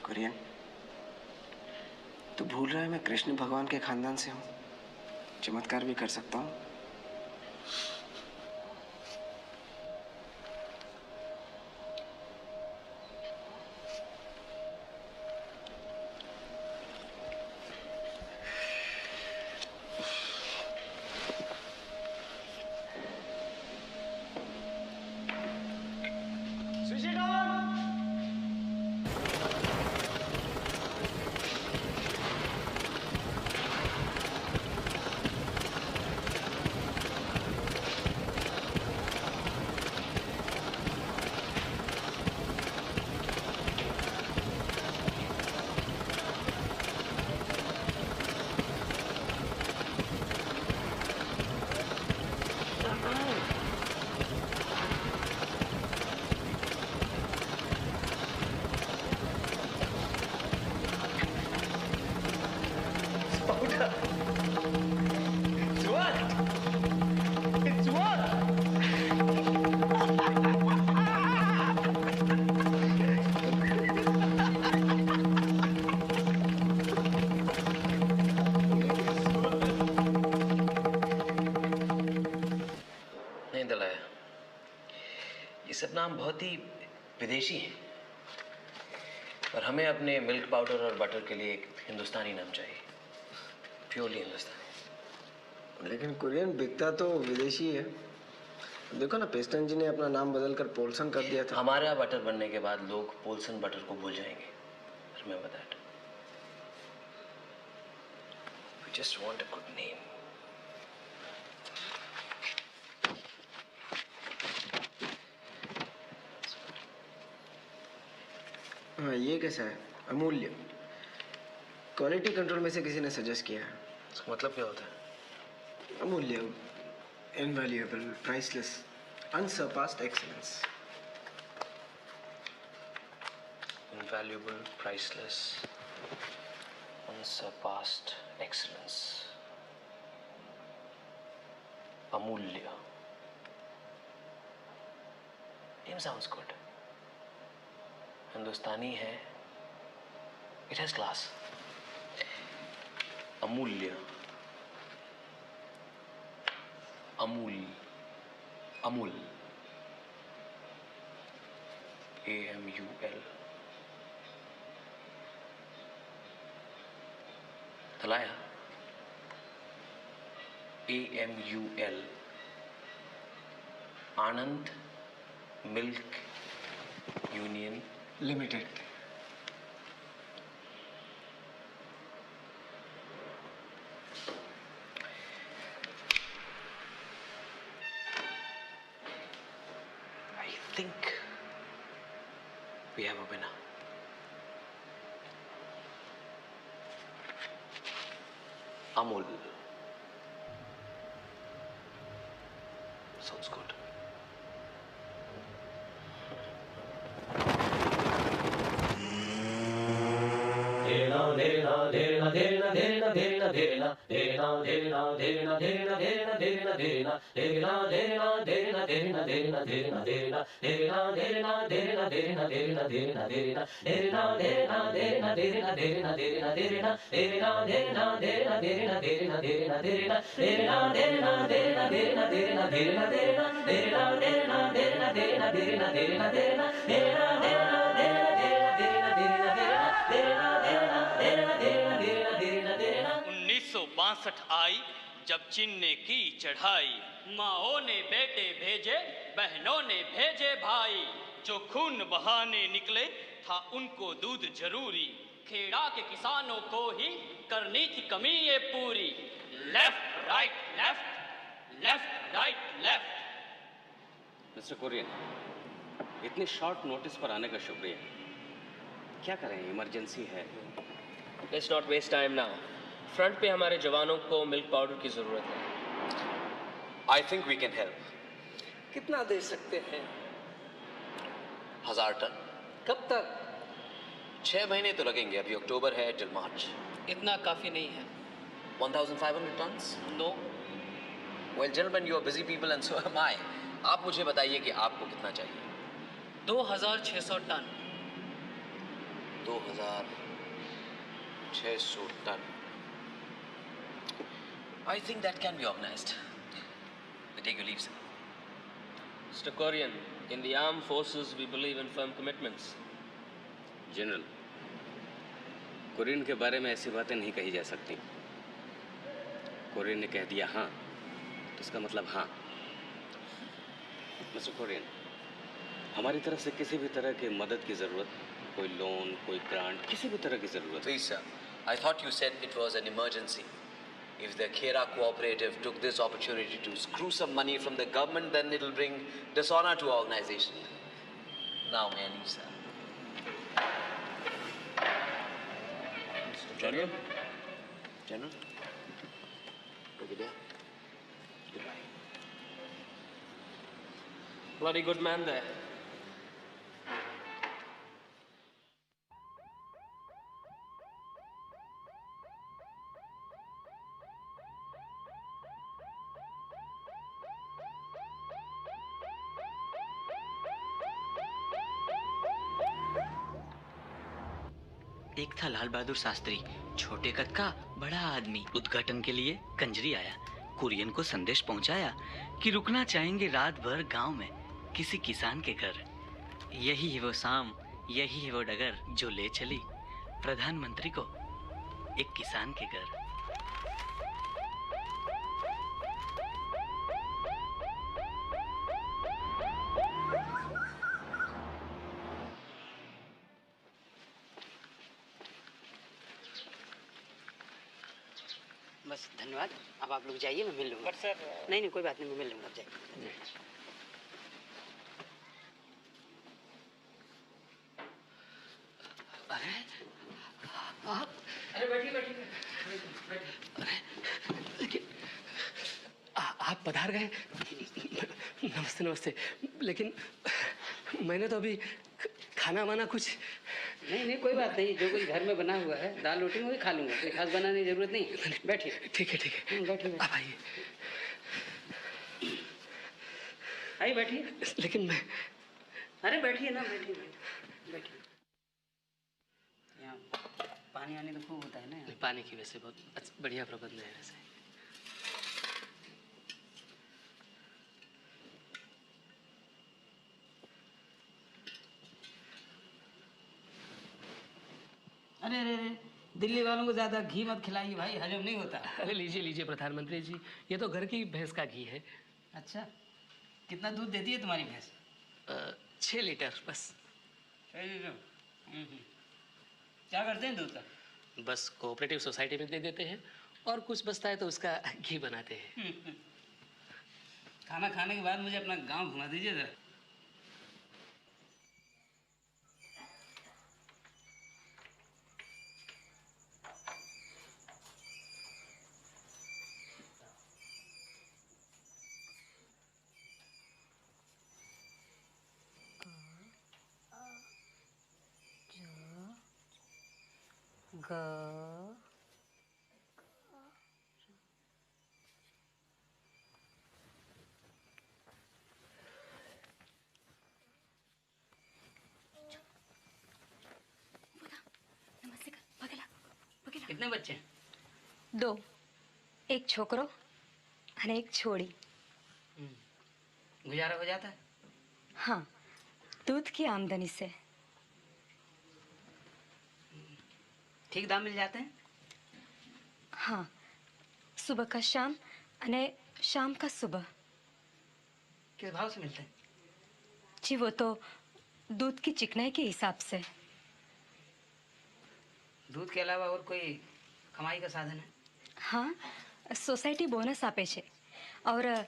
कुरियन, तू भूल रहा है मैं कृष्ण भगवान के खानदान से हूं, चमत्कार भी कर सकता हूं। नाम बहुत ही विदेशी है, पर हमें अपने मिल्क पाउडर और बटर के लिए एक हिंदुस्तानी नाम चाहिए, प्योरली हिंदुस्तानी। लेकिन कुरियन बिकता तो विदेशी है। देखो ना, पेस्टन जी ने अपना नाम बदलकर पोल्सन कर दिया था। हमारा बटर बनने के बाद लोग पोल्सन बटर को भूल जाएंगे। Remember that. We just want a good name. हाँ, ये कैसा है? अमूल्य। क्वालिटी कंट्रोल में से किसी ने सजेस्ट किया है। इसका मतलब क्या होता है? अमूल्य, invaluable, priceless, unsurpassed excellence. Invaluable, priceless, unsurpassed excellence. अमूल्य। Name sounds good. हिंदुस्तानी है, it has class. अमूल्य, Amul, Amul, AMUL। Talaya, AMUL, Anand milk union limited. I think we have a winner. Amul. Sounds good. आई जब चीन ने की चढ़ाई, माओ ने बेटे भेजे, बहनों ने भेजे भाई, जो खून बहाने निकले था उनको दूध जरूरी, खेड़ा के किसानों को ही करनी थी कमी ये पूरी। Left right left, left right left. Mister Kurien, इतने शॉर्ट नोटिस पर आने का शुक्रिया। क्या करें, इमरजेंसी है। Let's not waste time now. Front पे हमारे जवानों को मिल्क पाउडर की जरूरत है। I think we can help. कितना दे सकते हैं? 1000 टन। कब तक? 6 महीने तो लगेंगे, अभी अक्टूबर है टिल मार्च। इतना काफी नहीं है। 1500 tons? No. Well gentleman, you are busy people and so am I. आप मुझे बताइए कि आपको कितना चाहिए। 2600 ton. 2600 ton. I think that can be organized. We take your leave, sir. Mr. Korean, in the armed forces we believe in firm commitments. General, Kurien के बारे में ऐसी बातें नहीं कही जा सकती। कुरियन ने कह दिया हाँ, तो इसका मतलब हाँ। मिस्टर कुरियन, हमारी तरफ से किसी भी तरह की मदद की जरूरत, कोई लोन, कोई ग्रांट, किसी भी तरह की जरूरत। Please, sir. I thought you said it was an emergency. If the Khera Cooperative took this opportunity to screw some money from the government, then it'll bring dishonor to our organization. Now, may I leave, sir? General? General? Over there. Goodbye. Bloody good man there. एक था लाल बहादुर शास्त्री, छोटे कद का बड़ा आदमी। उद्घाटन के लिए कंजरी आया, कुरियन को संदेश पहुंचाया कि रुकना चाहेंगे रात भर गांव में किसी किसान के घर। यही है वो शाम, यही है वो डगर जो ले चली प्रधानमंत्री को एक किसान के घर। बस धन्यवाद। अब आप लोग जाइए, मैं मिल लूंगा। पर सर नहीं नहीं, कोई बात नहीं, मैं मिल लूंगा। आप जाइए। अरे बैठिए बैठिए। लेकिन आप पधार गए। नमस्ते नमस्ते। लेकिन मैंने तो अभी खाना वाना कुछ नहीं नहीं, कोई बात नहीं। जो कुछ घर में बना हुआ है, दाल रोटी में वही खा लूंगा। कोई खास बनाने की जरूरत नहीं। बैठिए। ठीक है ठीक है। बैठिए। आप आइए। आइए बैठिए। लेकिन मैं अरे बैठिए ना, बैठिए बैठिए। यहाँ पानी आने तो खूब होता है ना यहाँ। पानी की वैसे बहुत बढ़िया प्रबंध है वैसे। अरे अरे अरे, दिल्ली वालों को ज्यादा घी मत खिलाइए भाई, हजम नहीं होता। अरे लीजिए लीजिए प्रधानमंत्री जी, ये तो घर की भैंस का घी है। अच्छा, कितना दूध देती है तुम्हारी भैंस? 6 लीटर बस। 6 लीटर? क्या करते हैं दूध का? बस कोऑपरेटिव सोसाइटी में दे देते हैं और कुछ बचता है तो उसका घी बनाते हैं। खाना खाने के बाद मुझे अपना गांव घुमा दीजिए जरा। कितने बच्चे हैं? 2, एक छोकरो और एक छोड़ी। गुजारा हो जाता है? हाँ, दूध की आमदनी से। ठीक दाम मिल जाते हैं? हाँ, सुबह का शाम अने शाम का सुबह। किस भाव से मिलते हैं? जी वो तो दूध की चिकनाई के हिसाब से। दूध के अलावा और कोई कमाई का साधन है? हाँ, सोसाइटी बोनस आपे छे और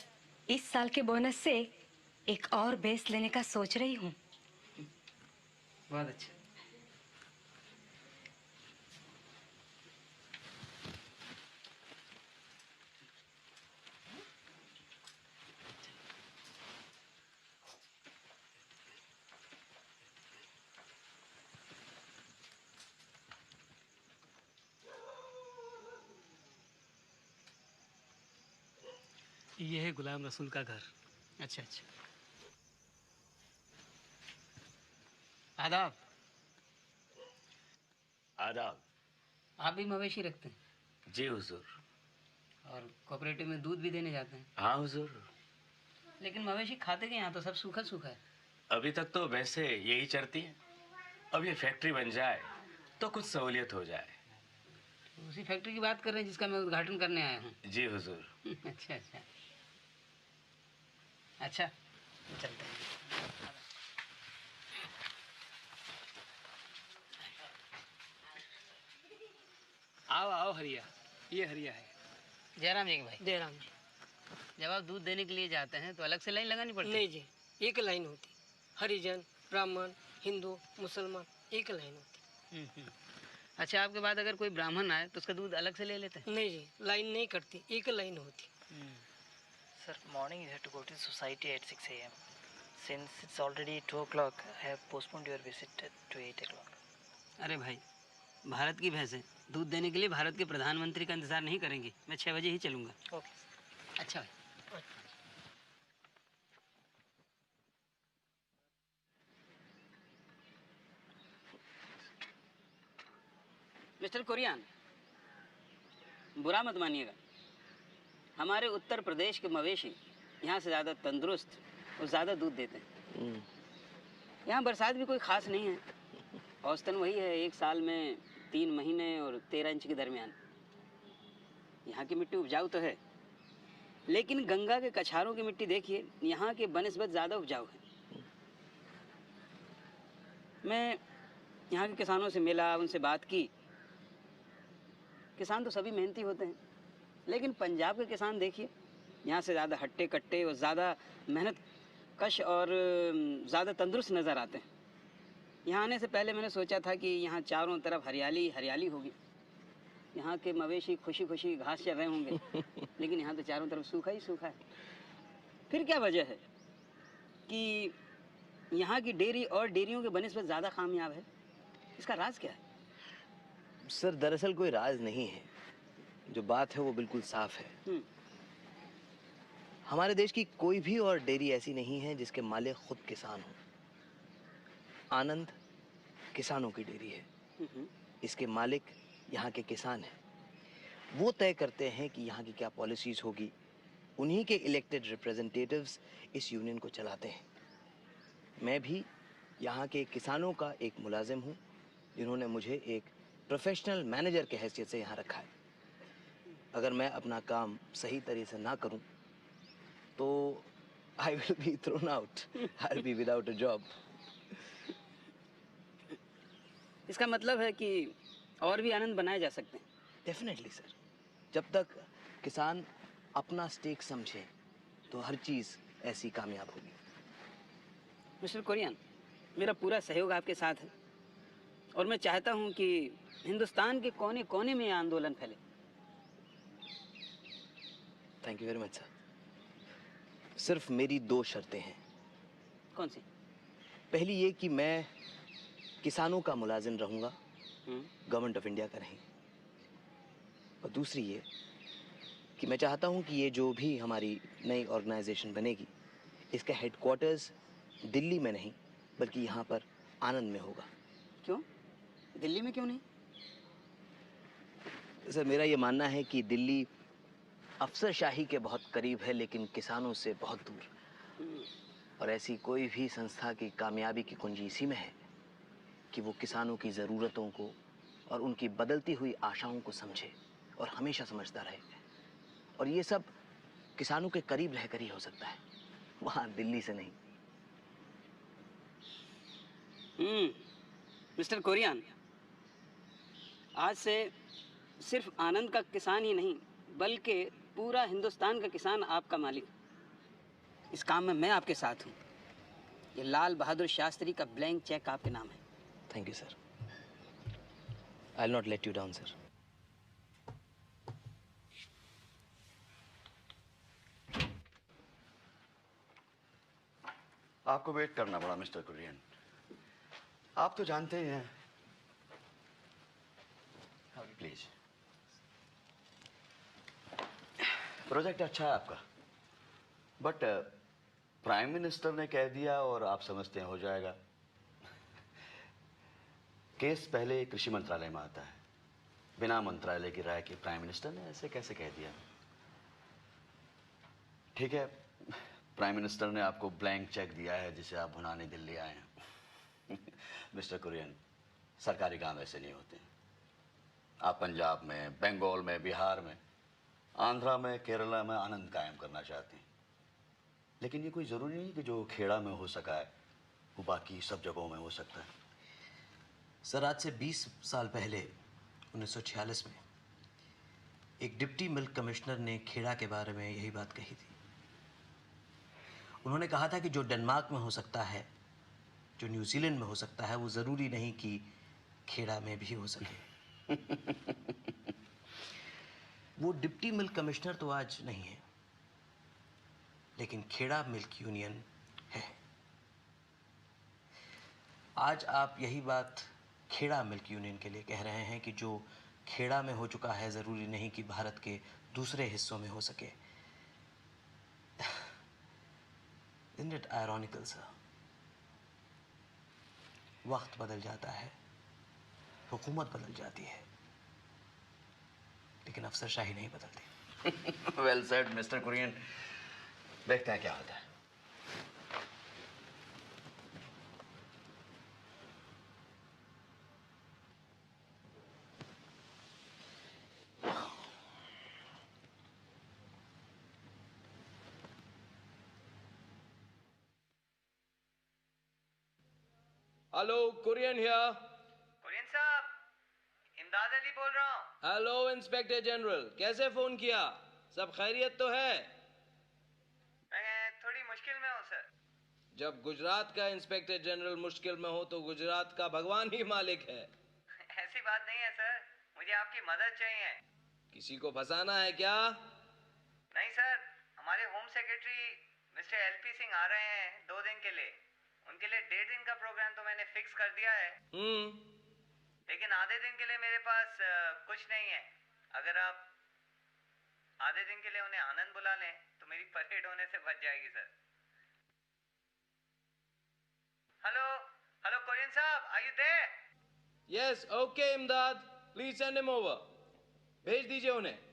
इस साल के बोनस से एक और बेस लेने का सोच रही हूँ। बहुत अच्छा। ये है गुलाम रसूल का घर। अच्छा अच्छा। आदाब। आदाब। आप भी मवेशी रखते हैं? जी हुजूर। और कोऑपरेटिव में दूध भी देने जाते हैं? हाँ हुजूर। लेकिन मवेशी खाते के यहाँ तो सब सूखा सूखा है। अभी तक तो वैसे यही चरती है। अब ये फैक्ट्री बन जाए तो कुछ सहूलियत हो जाए। उसी फैक्ट्री की बात कर रहे हैं जिसका मैं उद्घाटन करने आया हूँ। जी हुजूर। अच्छा अच्छा अच्छा, चलते हैं। आओ आओ हरिया, ये हरिया है। जयराम जी के भाई। जयराम जी। जब आप दूध देने के लिए जाते हैं तो अलग से लाइन लगानी पड़ती है? नहीं जी, एक लाइन होती। हरिजन, ब्राह्मण, हिंदू, मुसलमान, एक लाइन होती। अच्छा, आपके बाद अगर कोई ब्राह्मण आए तो उसका दूध अलग से ले लेते हैं? नहीं जी, लाइन नहीं कटती, एक लाइन होती। Sir, morning you have to go to society at 6 a.m. Since it's already 2 o'clock, I have postponed your visit to 8 o'clock. अरे भाई, भारत की भैंसें दूध देने के लिए भारत के प्रधानमंत्री का इंतजार नहीं करेंगी। मैं 6 बजे ही चलूँगा। Okay. अच्छा भाई। मिस्टर कुरियन, बुरा मत मानिएगा, हमारे उत्तर प्रदेश के मवेशी यहाँ से ज़्यादा तंदुरुस्त और ज़्यादा दूध देते हैं। यहाँ बरसात भी कोई ख़ास नहीं है। औसतन वही है, एक साल में 3 महीने और 13 इंच के दरमियान। यहाँ की मिट्टी उपजाऊ तो है, लेकिन गंगा के कछारों की मिट्टी देखिए, यहाँ के बनिस्बत ज़्यादा उपजाऊ है। मैं यहाँ के किसानों से मिला, उनसे बात की। किसान तो सभी मेहनती होते हैं, लेकिन पंजाब के किसान देखिए, यहाँ से ज़्यादा हट्टे कट्टे और ज़्यादा मेहनत कश और ज़्यादा तंदुरुस्त नज़र आते हैं। यहाँ आने से पहले मैंने सोचा था कि यहाँ चारों तरफ हरियाली हरियाली होगी, यहाँ के मवेशी खुशी खुशी घास चर रहे होंगे, लेकिन यहाँ तो चारों तरफ सूखा ही सूखा है। फिर क्या वजह है कि यहाँ की डेयरी और डेयरियों के बनिस्बत ज़्यादा कामयाब है? इसका राज क्या है? सर दरअसल कोई राज नहीं है, जो बात है वो बिल्कुल साफ है। हमारे देश की कोई भी और डेयरी ऐसी नहीं है जिसके मालिक खुद किसान हो। आनंद किसानों की डेयरी है। इसके मालिक यहाँ के किसान हैं। वो तय करते हैं कि यहाँ की क्या पॉलिसीज होगी। उन्हीं के इलेक्टेड रिप्रेजेंटेटिव्स इस यूनियन को चलाते हैं। मैं भी यहाँ के किसानों का एक मुलाजिम हूँ, जिन्होंने मुझे एक प्रोफेशनल मैनेजर के हैसियत से यहाँ रखा है। अगर मैं अपना काम सही तरीके से ना करूँ तो I will be thrown out. I will be without a job. इसका मतलब है कि और भी आनंद बनाए जा सकते हैं। Definitely sir. जब तक किसान अपना स्टेक समझे तो हर चीज़ ऐसी कामयाब होगी। मिस्टर कुरियन, मेरा पूरा सहयोग आपके साथ है और मैं चाहता हूं कि हिंदुस्तान के कोने कोने में यह आंदोलन फैले। Thank you very much sir. सिर्फ मेरी 2 शर्तें हैं। कौन सी? पहली ये कि मैं किसानों का मुलाजिम रहूंगा, गवर्नमेंट ऑफ इंडिया का नहीं। और दूसरी ये कि मैं चाहता हूं कि ये जो भी हमारी नई ऑर्गेनाइजेशन बनेगी, इसका हेडक्वार्टर्स दिल्ली में नहीं बल्कि यहाँ पर आनंद में होगा। क्यों? दिल्ली में क्यों नहीं? सर, मेरा ये मानना है कि दिल्ली अफसरशाही के बहुत करीब है लेकिन किसानों से बहुत दूर। और ऐसी कोई भी संस्था की कामयाबी की कुंजी इसी में है कि वो किसानों की ज़रूरतों को और उनकी बदलती हुई आशाओं को समझे और हमेशा समझता रहे। और ये सब किसानों के करीब रहकर ही हो सकता है, वहाँ दिल्ली से नहीं। मिस्टर कुरियन, आज से सिर्फ आनंद का किसान ही नहीं बल्कि पूरा हिंदुस्तान का किसान आपका मालिक। इस काम में मैं आपके साथ हूँ। ये लाल बहादुर शास्त्री का ब्लैंक चेक आपके नाम है। Thank you sir. I will not let you down sir. आपको वेट करना पड़ा मिस्टर कुरियन। आप तो जानते ही हैं। प्लीज। प्रोजेक्ट अच्छा है आपका, बट प्राइम मिनिस्टर ने कह दिया और आप समझते हैं हो जाएगा। केस पहले कृषि मंत्रालय में आता है। बिना मंत्रालय की राय के प्राइम मिनिस्टर ने ऐसे कैसे कह दिया? ठीक है, प्राइम मिनिस्टर ने आपको ब्लैंक चेक दिया है जिसे आप भुनाने दिल्ली आए हैं। मिस्टर कुरियन, सरकारी काम ऐसे नहीं होते। आप पंजाब में, बंगाल में, बिहार में, आंध्रा में, केरला में आनंद कायम करना चाहते हैं। लेकिन ये कोई ज़रूरी नहीं कि जो खेड़ा में हो सका है वो बाकी सब जगहों में हो सकता है। सर, आज से 20 साल पहले 1946 में एक डिप्टी मिल्क कमिश्नर ने खेड़ा के बारे में यही बात कही थी। उन्होंने कहा था कि जो डेनमार्क में हो सकता है, जो न्यूजीलैंड में हो सकता है, वो ज़रूरी नहीं कि खेड़ा में भी हो सके। वो डिप्टी मिल्क कमिश्नर तो आज नहीं है, लेकिन खेड़ा मिल्क यूनियन है। आज आप यही बात खेड़ा मिल्क यूनियन के लिए कह रहे हैं कि जो खेड़ा में हो चुका है ज़रूरी नहीं कि भारत के दूसरे हिस्सों में हो सके। Isn't it ironical, sir? वक्त बदल जाता है, हुकूमत बदल जाती है, लेकिन अफसरशाही नहीं बदलती। Well said mister Kurien. देखते हैं क्या होता है। Hello, Kurien here. कुरियन साहब, इमदाद अली बोल रहा हूँ। हेलो इंस्पेक्टर जनरल, कैसे फोन किया? सब खैरियत तो है? मैं थोड़ी मुश्किल में हूँ सर। जब गुजरात का इंस्पेक्टर जनरल मुश्किल में हो तो गुजरात का भगवान ही मालिक है। ऐसी बात नहीं है सर, मुझे आपकी मदद चाहिए। किसी को फंसाना है क्या? नहीं सर, हमारे home secretary mister LP Singh आ रहे हैं 2 दिन के लिए। उनके लिए 1.5 दिन का प्रोग्राम तो मैंने फिक्स कर दिया है। लेकिन आधे दिन के लिए मेरे पास कुछ नहीं है। अगर आप आधे दिन के लिए उन्हें आनंद बुला लें तो मेरी परेड होने से बच जाएगी सर। हेलो हेलो कोरियन साहब, are you there? Yes, okay Imdad, please send him over. भेज दीजिए उन्हें।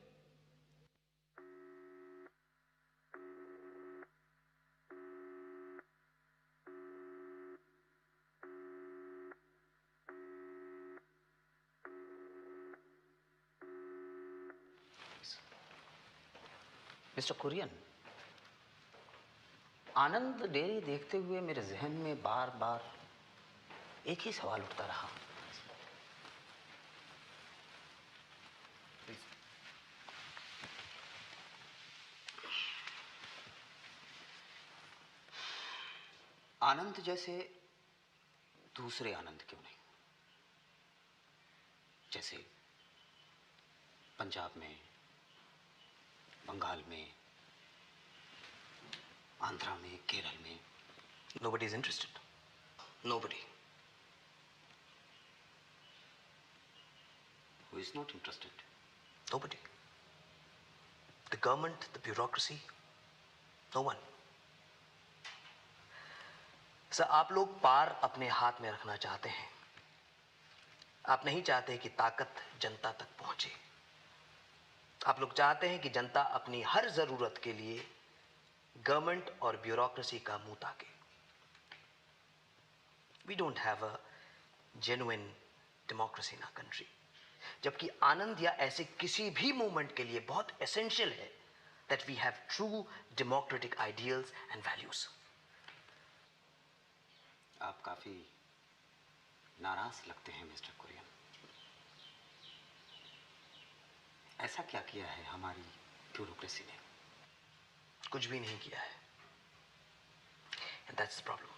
मिस्टर कुरियन, आनंद डेयरी देखते हुए मेरे जहन में बार बार एक ही सवाल उठता रहा। आनंद जैसे दूसरे आनंद क्यों नहीं? जैसे पंजाब में, बंगाल में, आंध्रा में, केरल में। Nobody is interested. Nobody. Who is not interested? Nobody. The government, the bureaucracy, no one. Sir, आप लोग पार अपने हाथ में रखना चाहते हैं। आप नहीं चाहते कि ताकत जनता तक पहुंचे। आप लोग चाहते हैं कि जनता अपनी हर जरूरत के लिए गवर्नमेंट और ब्यूरोक्रेसी का मुंह ताके। We don't have a genuine democracy in our country. जबकि आनंद या ऐसे किसी भी मूवमेंट के लिए बहुत एसेंशियल है that we have true democratic ideals and values. आप काफी नाराज लगते हैं मिस्टर कुरियन। ऐसा क्या किया है हमारी ब्यूरोक्रेसी ने? कुछ भी नहीं किया है। And that's the problem.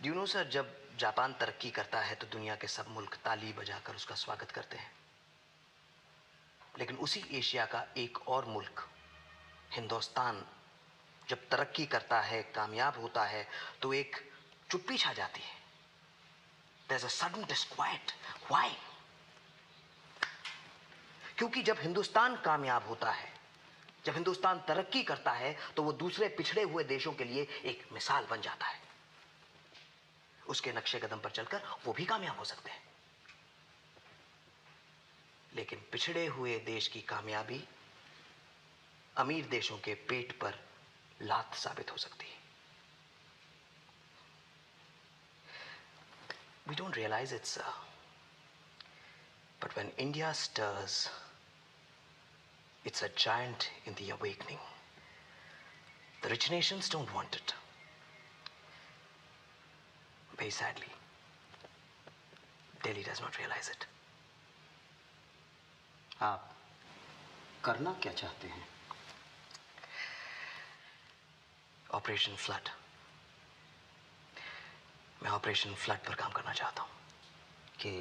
Do you know sir, जब जापान तरक्की करता है तो दुनिया के सब मुल्क ताली बजाकर उसका स्वागत करते हैं। लेकिन उसी एशिया का एक और मुल्क हिंदुस्तान जब तरक्की करता है, कामयाब होता है, तो एक चुप्पी छा जाती है। There's a sudden disquiet. Why? क्योंकि जब हिंदुस्तान कामयाब होता है, जब हिंदुस्तान तरक्की करता है, तो वो दूसरे पिछड़े हुए देशों के लिए एक मिसाल बन जाता है। उसके नक्शे कदम पर चलकर वो भी कामयाब हो सकते हैं। लेकिन पिछड़े हुए देश की कामयाबी अमीर देशों के पेट पर लात साबित हो सकती है। We don't realize it, sir. But when India stirs, it's a giant in the awakening. The rich nations don't want it. Very sadly, Delhi does not realize it. आप करना क्या चाहते हैं? Operation flood. मैं ऑपरेशन फ्लड पर काम करना चाहता हूं। कि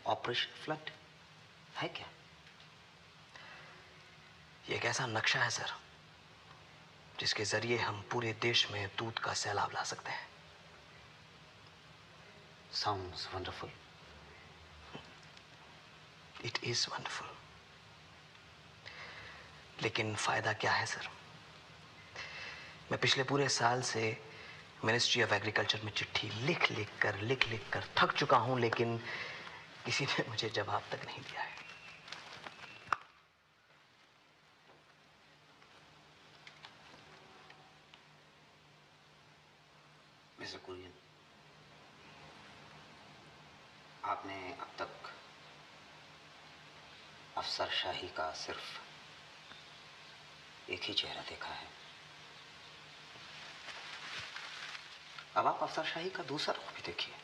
ऑपरेशन फ्लड है क्या? ये एक ऐसा नक्शा है सर, जिसके जरिए हम पूरे देश में दूध का सैलाब ला सकते हैं। Sounds wonderful. It is wonderful. लेकिन फायदा क्या है सर? मैं पिछले पूरे साल से मिनिस्ट्री ऑफ एग्रीकल्चर में चिट्ठी लिख लिख कर थक चुका हूं, लेकिन किसी ने मुझे जवाब तक नहीं दिया है। मिस्टर कुरियन, आपने अब तक अफसरशाही का सिर्फ एक ही चेहरा देखा है। अब आप अफसरशाही का दूसरा रूप भी देखिए।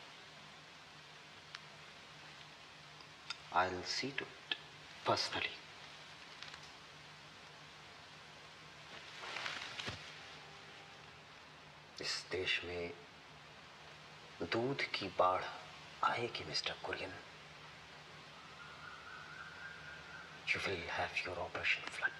I'll see to it personally. इस देश में दूध की बाढ़ आएगी mister Kurien. You will have your operation flood.